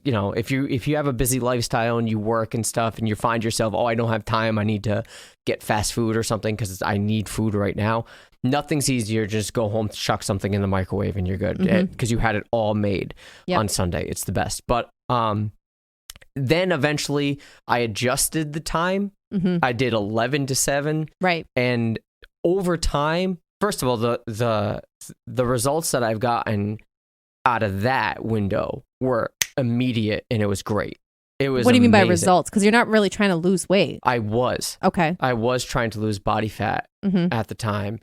If you have a busy lifestyle and you work and stuff, and you find yourself, I don't have time, I need to get fast food or something because I need food right now. Nothing's easier. Just go home, chuck something in the microwave, and you're good because you had it all made on Sunday. It's the best. But then eventually I adjusted the time. I did 11 to 7. Right. And over time, first of all, the results that I've gotten out of that window were immediate, and it was great. It was. What do you mean by amazing. results? Because you're not really trying to lose weight. I was. Okay. I was trying to lose body fat at the time.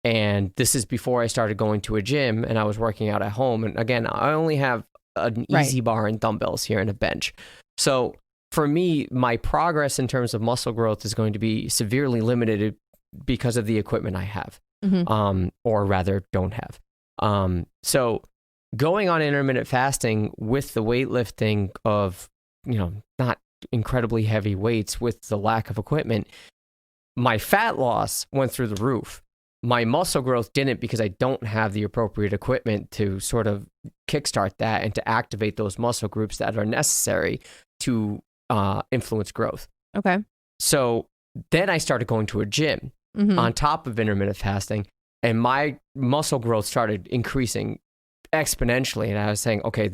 And this is before I started going to a gym, and I was working out at home. And again, I only have an easy bar and dumbbells here and a bench. So for me, my progress in terms of muscle growth is going to be severely limited because of the equipment I have, or rather don't have. So going on intermittent fasting with the weightlifting of, not incredibly heavy weights with the lack of equipment, my fat loss went through the roof. My muscle growth didn't, because I don't have the appropriate equipment to sort of kickstart that and to activate those muscle groups that are necessary to influence growth. Okay. So then I started going to a gym on top of intermittent fasting, and my muscle growth started increasing exponentially. And I was saying, okay,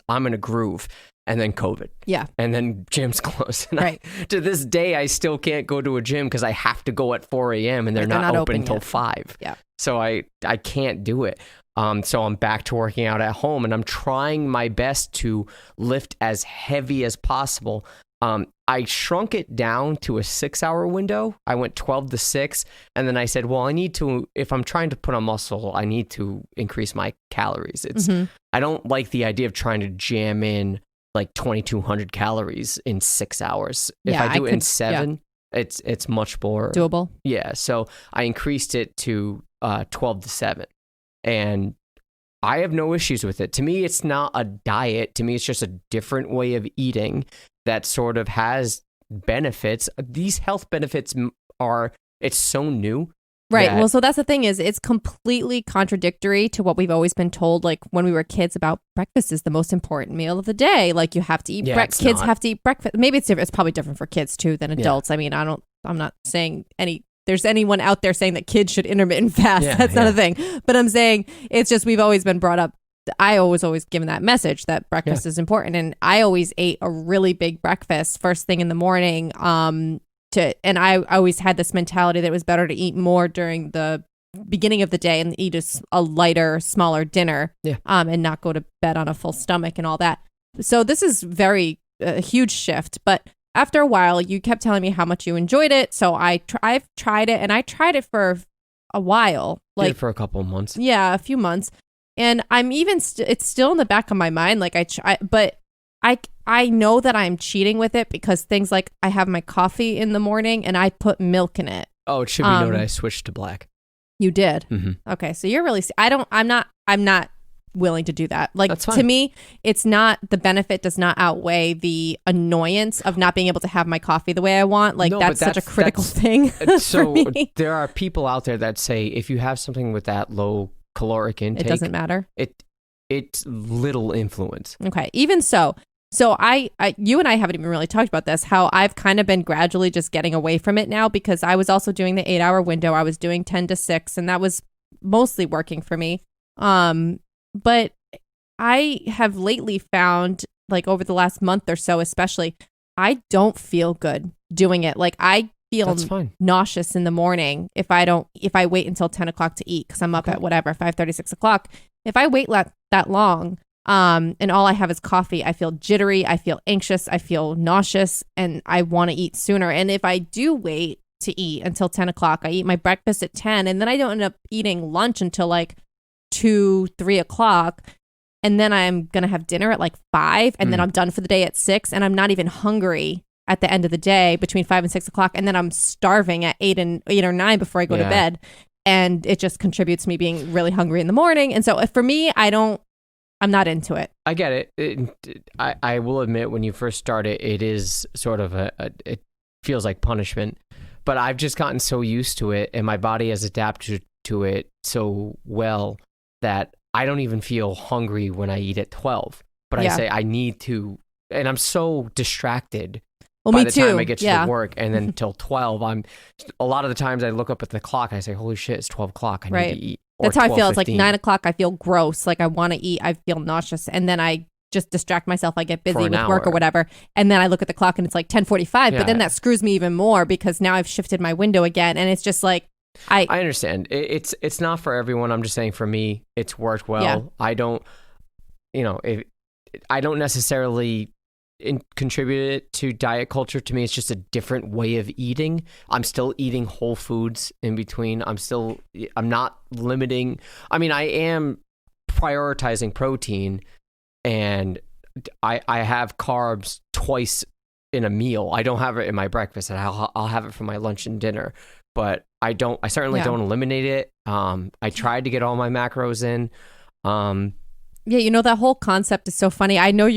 I'm in a groove. And then COVID. Yeah. And then gyms closed. And to this day, I still can't go to a gym because I have to go at 4 a.m. and they're not open until 5. Yeah. So I can't do it. So I'm back to working out at home, and I'm trying my best to lift as heavy as possible. I shrunk it down to a 6-hour window. I went 12 to 6. And then I said, well, if I'm trying to put on muscle, I need to increase my calories. I don't like the idea of trying to jam in like 2,200 calories in 6 hours. If I do it in 7, it's much more doable. Yeah. So I increased it to 12 to 7. And I have no issues with it. To me, it's not a diet. To me, it's just a different way of eating that sort of has benefits. These health benefits it's so new. Right. Well, so that's the thing is it's completely contradictory to what we've always been told, like when we were kids, about breakfast is the most important meal of the day. Like you have to eat kids have to eat breakfast. Maybe it's different. It's probably different for kids too than adults. I mean, I'm not saying there's anyone out there saying that kids should intermittent fast. That's not a thing. But I'm saying it's just we've always been brought up. I always given that message that breakfast is important. And I always ate a really big breakfast first thing in the morning. And I always had this mentality that it was better to eat more during the beginning of the day and eat a lighter, smaller dinner, and not go to bed on a full stomach and all that. So this is a huge shift. But after a while, you kept telling me how much you enjoyed it. So I've tried it, and I tried it for a while, like for a couple of months. Yeah, a few months. And I'm even it's still in the back of my mind. Like I know that I'm cheating with it because things like I have my coffee in the morning and I put milk in it. Oh, it should be noted I switched to black. You did? Mm-hmm. Okay. So you're really, I'm not willing to do that. Like to me, it's not, the benefit does not outweigh the annoyance of not being able to have my coffee the way I want. Like that's such a critical thing. So there are people out there that say if you have something with that low caloric intake, it doesn't matter. It's little influence. Okay. Even so. So you and I haven't even really talked about this, how I've kind of been gradually just getting away from it now, because I was also doing the 8-hour window. I was doing 10 to 6, and that was mostly working for me. But I have lately found, like over the last month or so, especially, I don't feel good doing it. Like I feel nauseous in the morning if I wait until 10 o'clock to eat, because I'm up at 5:30, 6 o'clock. If I wait that long, and all I have is coffee, I feel jittery, I feel anxious, I feel nauseous, and I want to eat sooner. And if I do wait to eat until 10 o'clock, I eat my breakfast at 10, and then I don't end up eating lunch until like 2, 3 o'clock. And then I'm going to have dinner at like 5, and then I'm done for the day at 6, and I'm not even hungry at the end of the day between 5 and 6 o'clock. And then I'm starving at 8 or 9 before I go to bed. And it just contributes to me being really hungry in the morning. And so for me, I'm not into it. I get it. I will admit, when you first start it, it is sort of it feels like punishment. But I've just gotten so used to it, and my body has adapted to it so well that I don't even feel hungry when I eat at 12. But I say I need to, and I'm so distracted by the time I get to work, and then till 12, a lot of the times I look up at the clock and I say, holy shit, it's 12 o'clock. I need to eat. That's how I feel. It's like 9 o'clock. I feel gross. Like I want to eat. I feel nauseous. And then I just distract myself. I get busy with work or whatever. And then I look at the clock and it's like 10:45. But then that screws me even more, because now I've shifted my window again. And it's just like, I understand. It's not for everyone. I'm just saying for me, it's worked well. Yeah. I don't necessarily contribute it to diet culture. To me, it's just a different way of eating. I'm still eating whole foods in between. I'm not limiting. I mean, I am prioritizing protein, and I have carbs twice in a meal. I don't have it in my breakfast, and I'll have it for my lunch and dinner, but I certainly don't eliminate it. I tried to get all my macros in. Yeah, that whole concept is so funny. I know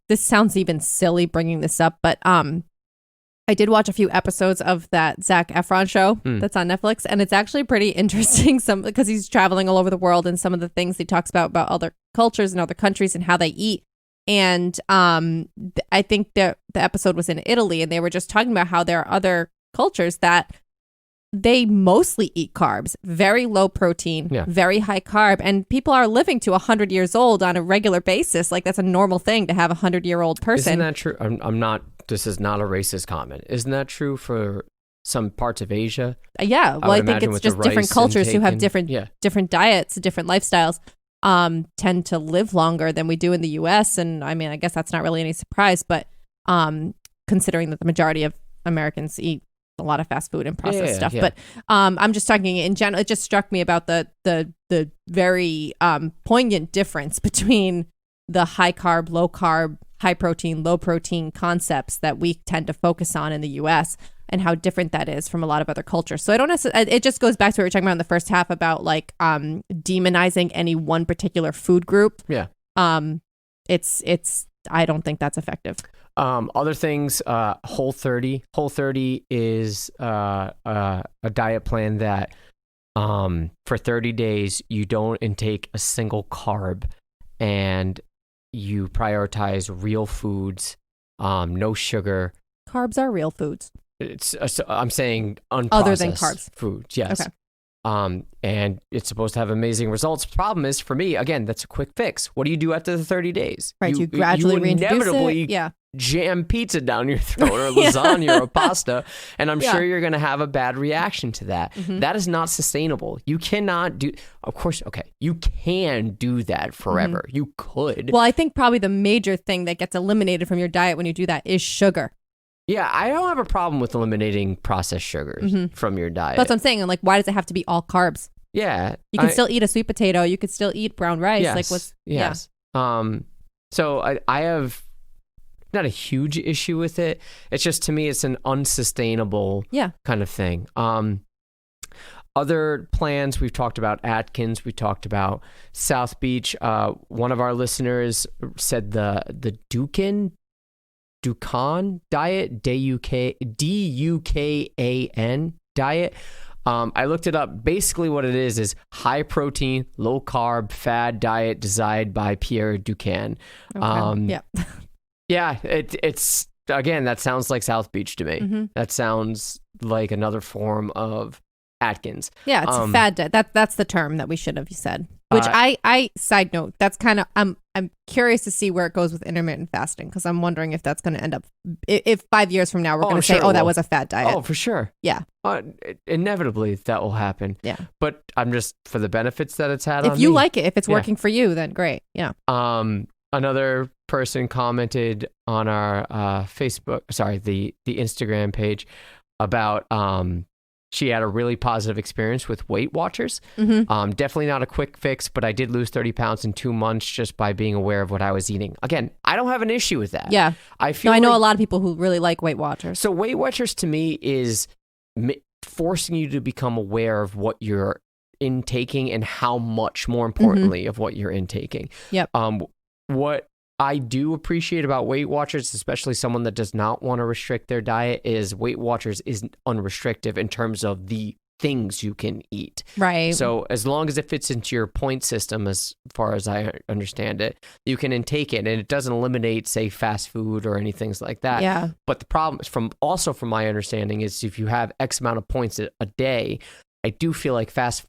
this sounds even silly bringing this up, but I did watch a few episodes of that Zac Efron show that's on Netflix, and it's actually pretty interesting because he's traveling all over the world, and some of the things he talks about other cultures and other countries and how they eat. And I think the episode was in Italy, and they were just talking about how there are other cultures that they mostly eat carbs, very low protein, very high carb, and people are living to 100 years old on a regular basis. Like, that's a normal thing to have a 100-year-old person. Isn't that true? I'm not. This is not a racist comment. Isn't that true for some parts of Asia? Yeah. Well, I think it's just different cultures who have different diets, different lifestyles, tend to live longer than we do in the U.S. And I mean, I guess that's not really any surprise, but considering that the majority of Americans eat a lot of fast food and processed stuff. Yeah. But I'm just talking in general. It just struck me about the very poignant difference between the high carb, low carb, high protein, low protein concepts that we tend to focus on in the U.S. and how different that is from a lot of other cultures. So I don't necessarily, it just goes back to what we were talking about in the first half about like demonizing any one particular food group. Yeah. It's I don't think that's effective. Other things, Whole30. Whole30 is a diet plan that for 30 days you don't intake a single carb, and you prioritize real foods, no sugar. Carbs are real foods. I'm saying unprocessed other than carbs foods. Yes. Okay. And it's supposed to have amazing results. Problem is, for me, again, that's a quick fix. What do you do after the 30 days? Right, you gradually reintroduce it. Jam pizza down your throat, or lasagna or pasta, and I'm sure you're going to have a bad reaction to that. Mm-hmm. That is not sustainable. You cannot do, of course, okay, you can do that forever. Mm-hmm. You could. Well, I think probably the major thing that gets eliminated from your diet when you do that is sugar. Yeah, I don't have a problem with eliminating processed sugars from your diet. That's what I'm saying. I'm like, why does it have to be all carbs? Yeah. You can still eat a sweet potato. You could still eat brown rice. Yes, yes. Yeah. So I have not a huge issue with it. It's just, to me, it's an unsustainable kind of thing. Other plans, we've talked about Atkins. We talked about South Beach. One of our listeners said the Dukan diet, Dukan diet. I looked it up. Basically what it is high protein, low carb, fad diet designed by Pierre Dukan. Okay. Yeah, it's again, that sounds like South Beach to me. Mm-hmm. That sounds like another form of Atkins. Yeah, it's a fad diet. That's the term that we should have said. Which I side note, that's kind of, I'm curious to see where it goes with intermittent fasting, because I'm wondering if that's going to end up, if 5 years from now we're going to say, that was a fad diet. Oh, for sure. Yeah. Inevitably that will happen. Yeah. But I'm just, for the benefits that it's had if on you me, like it, if it's working for you, then great. Yeah. Another person commented on our the Instagram page about she had a really positive experience with Weight Watchers. Mm-hmm. Definitely not a quick fix, but I did lose 30 pounds in 2 months just by being aware of what I was eating. Again, I don't have an issue with that. Yeah. I know a lot of people who really like Weight Watchers. So Weight Watchers to me is forcing you to become aware of what you're intaking and how much, more importantly, of what you're intaking. Yep. What I do appreciate about Weight Watchers, especially someone that does not want to restrict their diet, is Weight Watchers isn't unrestrictive in terms of the things you can eat. Right. So as long as it fits into your point system, as far as I understand it, you can intake it, and it doesn't eliminate, say, fast food or anything like that. Yeah. But the problem is, from my understanding, is if you have X amount of points a day, I do feel like fast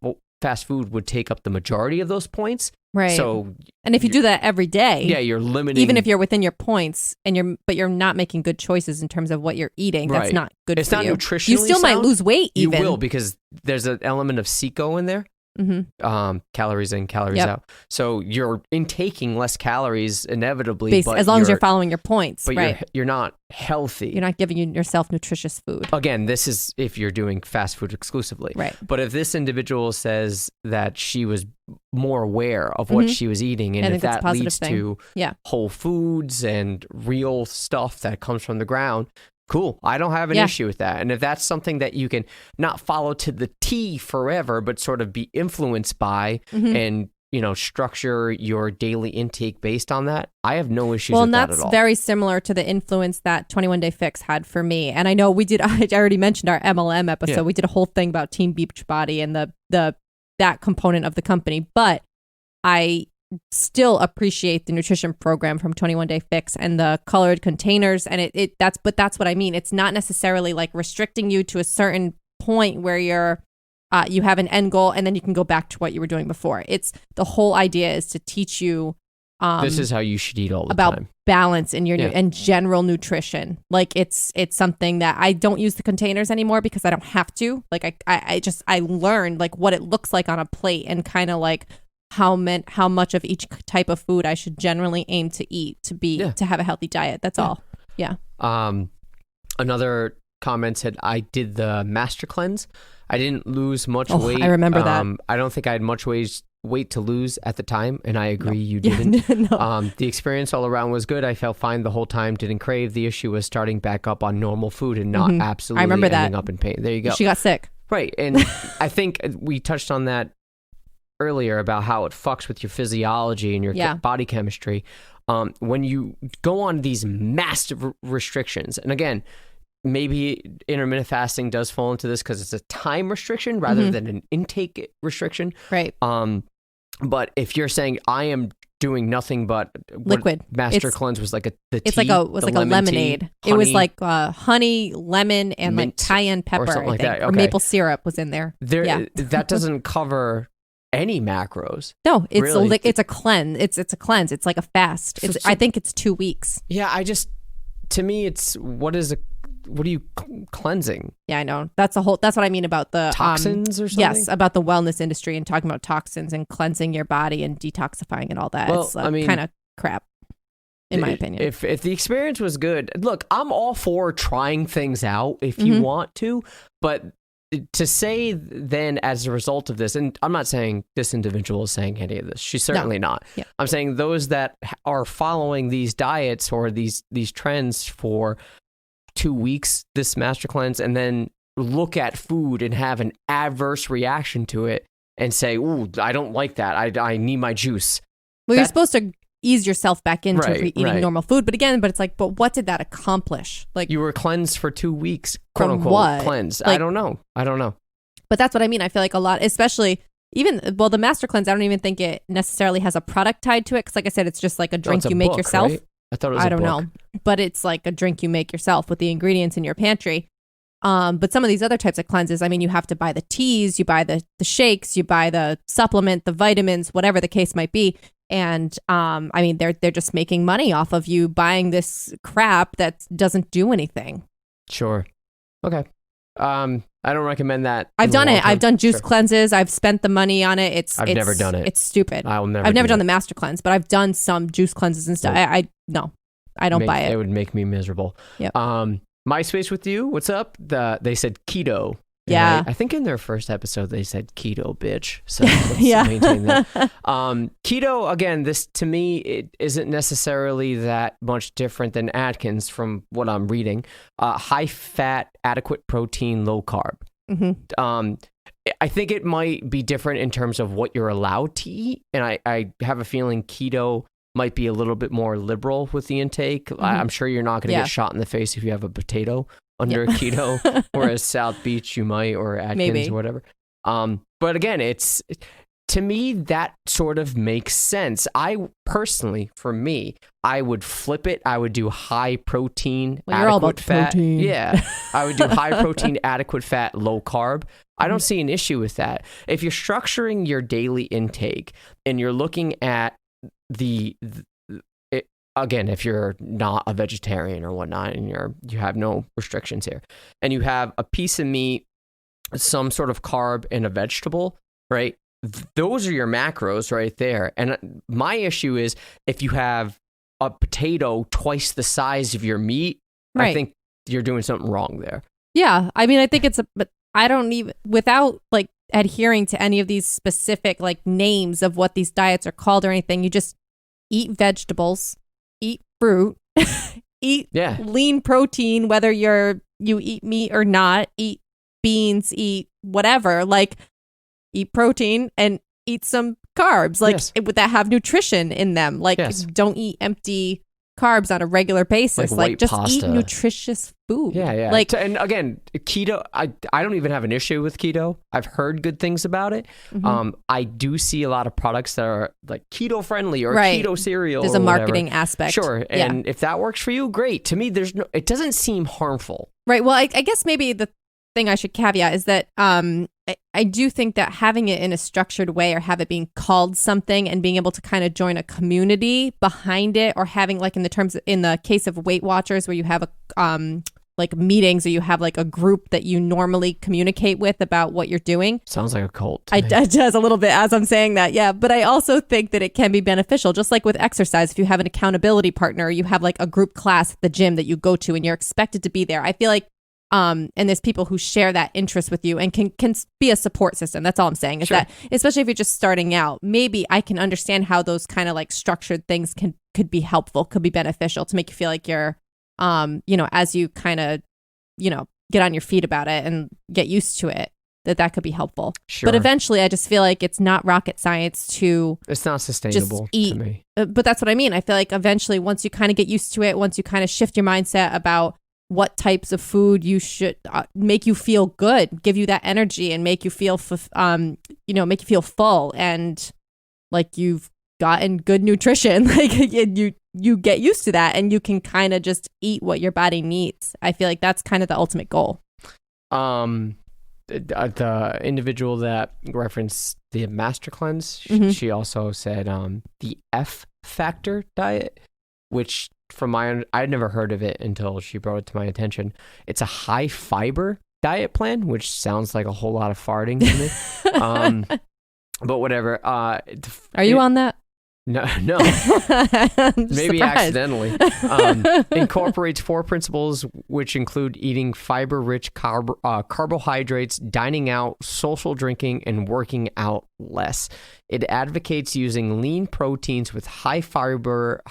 food would take up the majority of those points. Right. So, and if you do that every day, you're limiting. Even if you're within your points, but you're not making good choices in terms of what you're eating. That's not good. It's not nutritionally You still might lose weight. You will, because there's an element of Seco in there. calories in, calories out. So you're intaking less calories inevitably, but as long as you're following your points, but right? You're not healthy. You're not giving yourself nutritious food. Again, this is if you're doing fast food exclusively. Right. But if this individual says that she was more aware of what she was eating, and if that leads to whole foods and real stuff that comes from the ground, cool. I don't have an issue with that. And if that's something that you can not follow to the T forever, but sort of be influenced by and, structure your daily intake based on that, I have no issues with that at all. Well, and that's very similar to the influence that 21 Day Fix had for me. And I know I already mentioned our MLM episode. Yeah. We did a whole thing about Team Beachbody and that component of the company. But I still appreciate the nutrition program from 21 Day Fix and the colored containers, and that's what I mean. It's not necessarily like restricting you to a certain point where you have an end goal and then you can go back to what you were doing before. It's the whole idea is to teach you this is how you should eat all the about time. Balance in your and general nutrition. Like it's something that I don't use the containers anymore because I don't have to. Like I learned like what it looks like on a plate and kind of like how much of each type of food I should generally aim to eat to have a healthy diet. That's all. Yeah. Another comment said I did the master cleanse. I didn't lose much weight. I remember that. I don't think I had much weight to lose at the time, and I agree you didn't. No. The experience all around was good. I felt fine the whole time. Didn't crave. The issue was starting back up on normal food and not absolutely ending up in pain. There you go. She got sick. Right, and I think we touched on that earlier about how it fucks with your physiology and your body chemistry. When you go on these massive restrictions, and again, maybe intermittent fasting does fall into this because it's a time restriction rather than an intake restriction. Right. But if you're saying I am doing nothing but liquid, master cleanse was like it's like a lemonade. Tea, it was like honey, lemon, and like cayenne pepper, or something like that. Okay. Or maple syrup was in there. That doesn't cover any macros. No, it's really. It's a cleanse. It's a cleanse. It's like a fast. I think it's 2 weeks. Yeah, to me, it's what are you cleansing? Yeah, I know. That's what I mean about the toxins or something. Yes, about the wellness industry and talking about toxins and cleansing your body and detoxifying and all that. Well, it's kind of crap, in my opinion. If the experience was good, look, I'm all for trying things out if you want to, but to say then as a result of this, and I'm not saying this individual is saying any of this, she's certainly not. Yeah. I'm saying those that are following these diets or these trends for 2 weeks, this master cleanse, and then look at food and have an adverse reaction to it and say, ooh, I don't like that. I need my juice. Well, you're supposed to ease yourself back into eating normal food. But it's like, but what did that accomplish? Like you were cleansed for 2 weeks, quote unquote, what? Cleansed. Like, I don't know. But that's what I mean. I feel like a lot, especially the master cleanse, I don't even think it necessarily has a product tied to it. Cause like I said, it's just like a drink you make yourself. Right? I thought it was I don't know, but it's like a drink you make yourself with the ingredients in your pantry. But some of these other types of cleanses, I mean, you have to buy the teas, you buy the shakes, you buy the supplement, the vitamins, whatever the case might be. And I mean, they're just making money off of you buying this crap that doesn't do anything. Sure. Okay. I don't recommend that. I've done it. I've done juice cleanses. I've spent the money on it. I've never done it. It's stupid. I've never done the master cleanse, but I've done some juice cleanses and stuff. No, I don't buy it. It would make me miserable. Yep. MySpace with you. What's up? They said keto. Yeah. I think in their first episode they said keto, bitch. So let's maintain that. Keto, again, this to me, it isn't necessarily that much different than Atkins from what I'm reading. High fat, adequate protein, low carb. Mm-hmm. I think it might be different in terms of what you're allowed to eat. And I have a feeling keto might be a little bit more liberal with the intake. Mm-hmm. I'm sure you're not going to get shot in the face if you have a potato under keto, whereas South Beach you might, or Atkins or whatever. But again, it's to me that sort of makes sense. I personally, for me, I would flip it. I would do high protein, adequate fat. Protein. Yeah, I would do high protein, adequate fat, low carb. I don't see an issue with that. If you're structuring your daily intake and you're looking at again, if you're not a vegetarian or whatnot and you have no restrictions here and you have a piece of meat, some sort of carb and a vegetable, right? those are your macros right there. And my issue is if you have a potato twice the size of your meat, I think you're doing something wrong there. Yeah. I mean, I think but I don't even, without like adhering to any of these specific like names of what these diets are called or anything, you just eat vegetables, eat fruit, eat lean protein, whether you eat meat or not, eat beans, eat whatever, like eat protein and eat some carbs, like that have nutrition in them. Like don't eat empty carbs on a regular basis. Like just pasta. Eat nutritious food. Yeah. Like, and again, keto, I don't even have an issue with keto. I've heard good things about it. I do see a lot of products that are like keto friendly or keto cereal. There's a marketing aspect. Sure. And if that works for you, great. To me, it doesn't seem harmful. Right. Well, I guess maybe the thing I should caveat is that I do think that having it in a structured way or have it being called something and being able to kind of join a community behind it, or having like in the case of Weight Watchers where you have like meetings or you have like a group that you normally communicate with about what you're doing. Sounds like a cult. It does a little bit as I'm saying that. Yeah. But I also think that it can be beneficial, just like with exercise. If you have an accountability partner, you have like a group class at the gym that you go to and you're expected to be there. I feel like and there's people who share that interest with you and can be a support system. That's all I'm saying is that, especially if you're just starting out, maybe I can understand how those kind of like structured things could be helpful, could be beneficial to make you feel like you're, as you kind of, get on your feet about it and get used to it, that could be helpful. Sure. But eventually I just feel like it's not rocket science to it's not sustainable just eat. To me. But that's what I mean. I feel like eventually once you kind of get used to it, once you kind of shift your mindset about what types of food you should make you feel good, give you that energy and make you feel, make you feel full and like you've gotten good nutrition, like you get used to that and you can kind of just eat what your body needs. I feel like that's kind of the ultimate goal. The individual that referenced the Master Cleanse, she also said the F Factor diet, which from I'd never heard of it until she brought it to my attention. It's a high fiber diet plan, which sounds like a whole lot of farting to me. But whatever. Are you on that? No. Maybe accidentally. Incorporates 4 principles, which include eating fiber-rich carbohydrates, dining out, social drinking, and working out less. It advocates using lean proteins with high fiber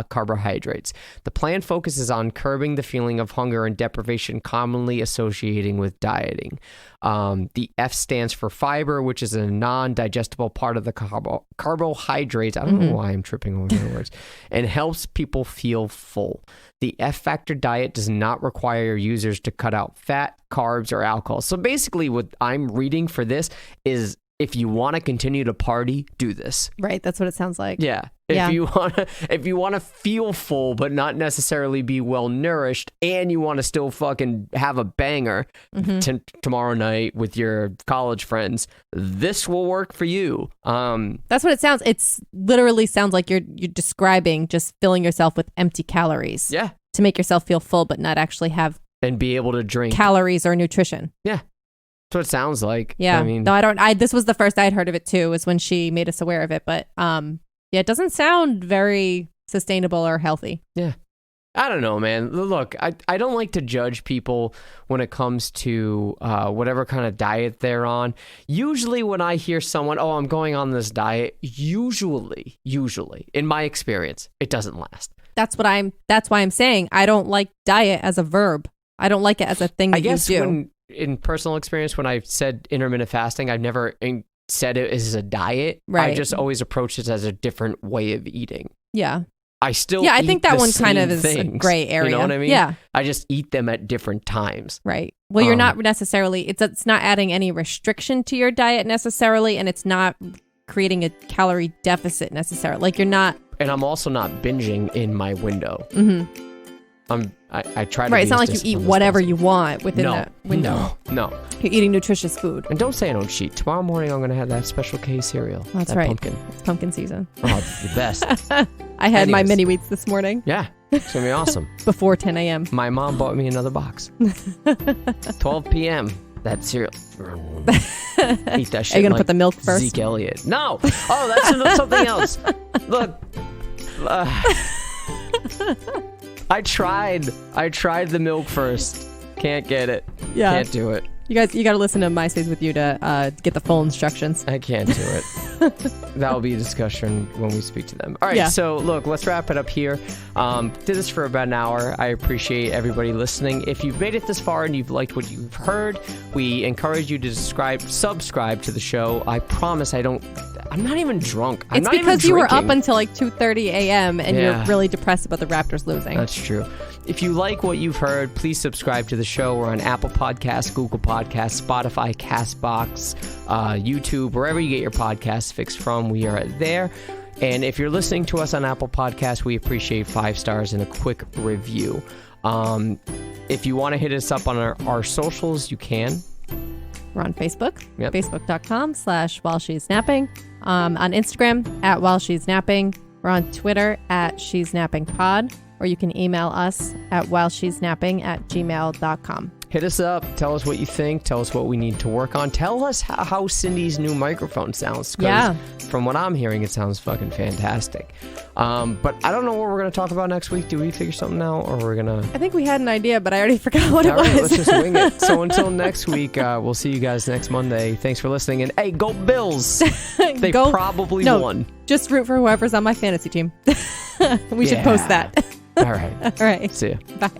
carbohydrates. The plan focuses on curbing the feeling of hunger and deprivation commonly associating with dieting. The F stands for fiber, which is a non-digestible part of the carbohydrates. I don't know why I'm tripping over my words. And helps people feel full. The F Factor diet does not require users to cut out fat, carbs, or alcohol. So basically what I'm reading for this is if you want to continue to party, do this. Right, that's what it sounds like. Yeah. If you want to feel full but not necessarily be well nourished, and you want to still fucking have a banger tomorrow night with your college friends, this will work for you. That's what it sounds. It's literally sounds like you're describing just filling yourself with empty calories. Yeah. To make yourself feel full but not actually have and be able to drink calories or nutrition. Yeah. That's what it sounds like. Yeah. This was the first I'd heard of it too, was when she made us aware of it. But it doesn't sound very sustainable or healthy. Yeah. I don't know, man. Look, I don't like to judge people when it comes to whatever kind of diet they're on. Usually when I hear someone, I'm going on this diet, usually, in my experience, it doesn't last. That's why I'm saying I don't like diet as a verb. I don't like it as a thing that you do. In personal experience, when I've said intermittent fasting, I've never said it as a diet. Right. I just always approached it as a different way of eating. Yeah. I think that one kind of is a gray area. You know what I mean? Yeah. I just eat them at different times. Right. Well, you're not necessarily, it's not adding any restriction to your diet necessarily, and it's not creating a calorie deficit necessarily. Like you're not. And I'm also not binging in my window. Mm-hmm. I try to. Right, it's not like you eat whatever you want within that window. No. You're eating nutritious food. And don't say I don't cheat. Tomorrow morning I'm going to have that special K cereal. That's right. Pumpkin. It's pumpkin season. Oh, it's the best. I had my mini wheats this morning. Yeah, it's going to be awesome. Before 10 a.m. My mom bought me another box. 12 p.m. That cereal. Eat that shit. Are you gonna like put the milk first? Zeke Elliott. No. Oh, that's something else. Look. I tried the milk first. Can't get it. Yeah. Can't do it. You got to listen to My Space with You to get the full instructions. I can't do it. That'll be a discussion when we speak to them. All right, So look, let's wrap it up here. Did this for about an hour. I appreciate everybody listening. If you've made it this far and you've liked what you've heard, we encourage you to subscribe to the show. I promise I'm not even drunk. It's because you were up until like 2:30 a.m. and you're really depressed about the Raptors losing. That's true. If you like what you've heard, please subscribe to the show. We're on Apple Podcasts, Google Podcasts, Spotify, CastBox, YouTube, wherever you get your podcasts fixed from, we are there. And if you're listening to us on Apple Podcasts, we appreciate 5 stars and a quick review. If you want to hit us up on our socials, you can. We're on Facebook, facebook.com/whileshe'snapping. On Instagram, @whileshe'snapping. We're on Twitter, @she'snappingpod. Or you can email us at whileshe'snapping@gmail.com. Hit us up. Tell us what you think. Tell us what we need to work on. Tell us how Cindy's new microphone sounds. Yeah. From what I'm hearing, it sounds fucking fantastic. But I don't know what we're going to talk about next week. Do we figure something out? Or we're going to... I think we had an idea, but I already forgot what it was. All right, let's just wing it. So until next week, we'll see you guys next Monday. Thanks for listening. And hey, go Bills. They probably won. Just root for whoever's on my fantasy team. We should post that. All right. All right. See ya. Bye.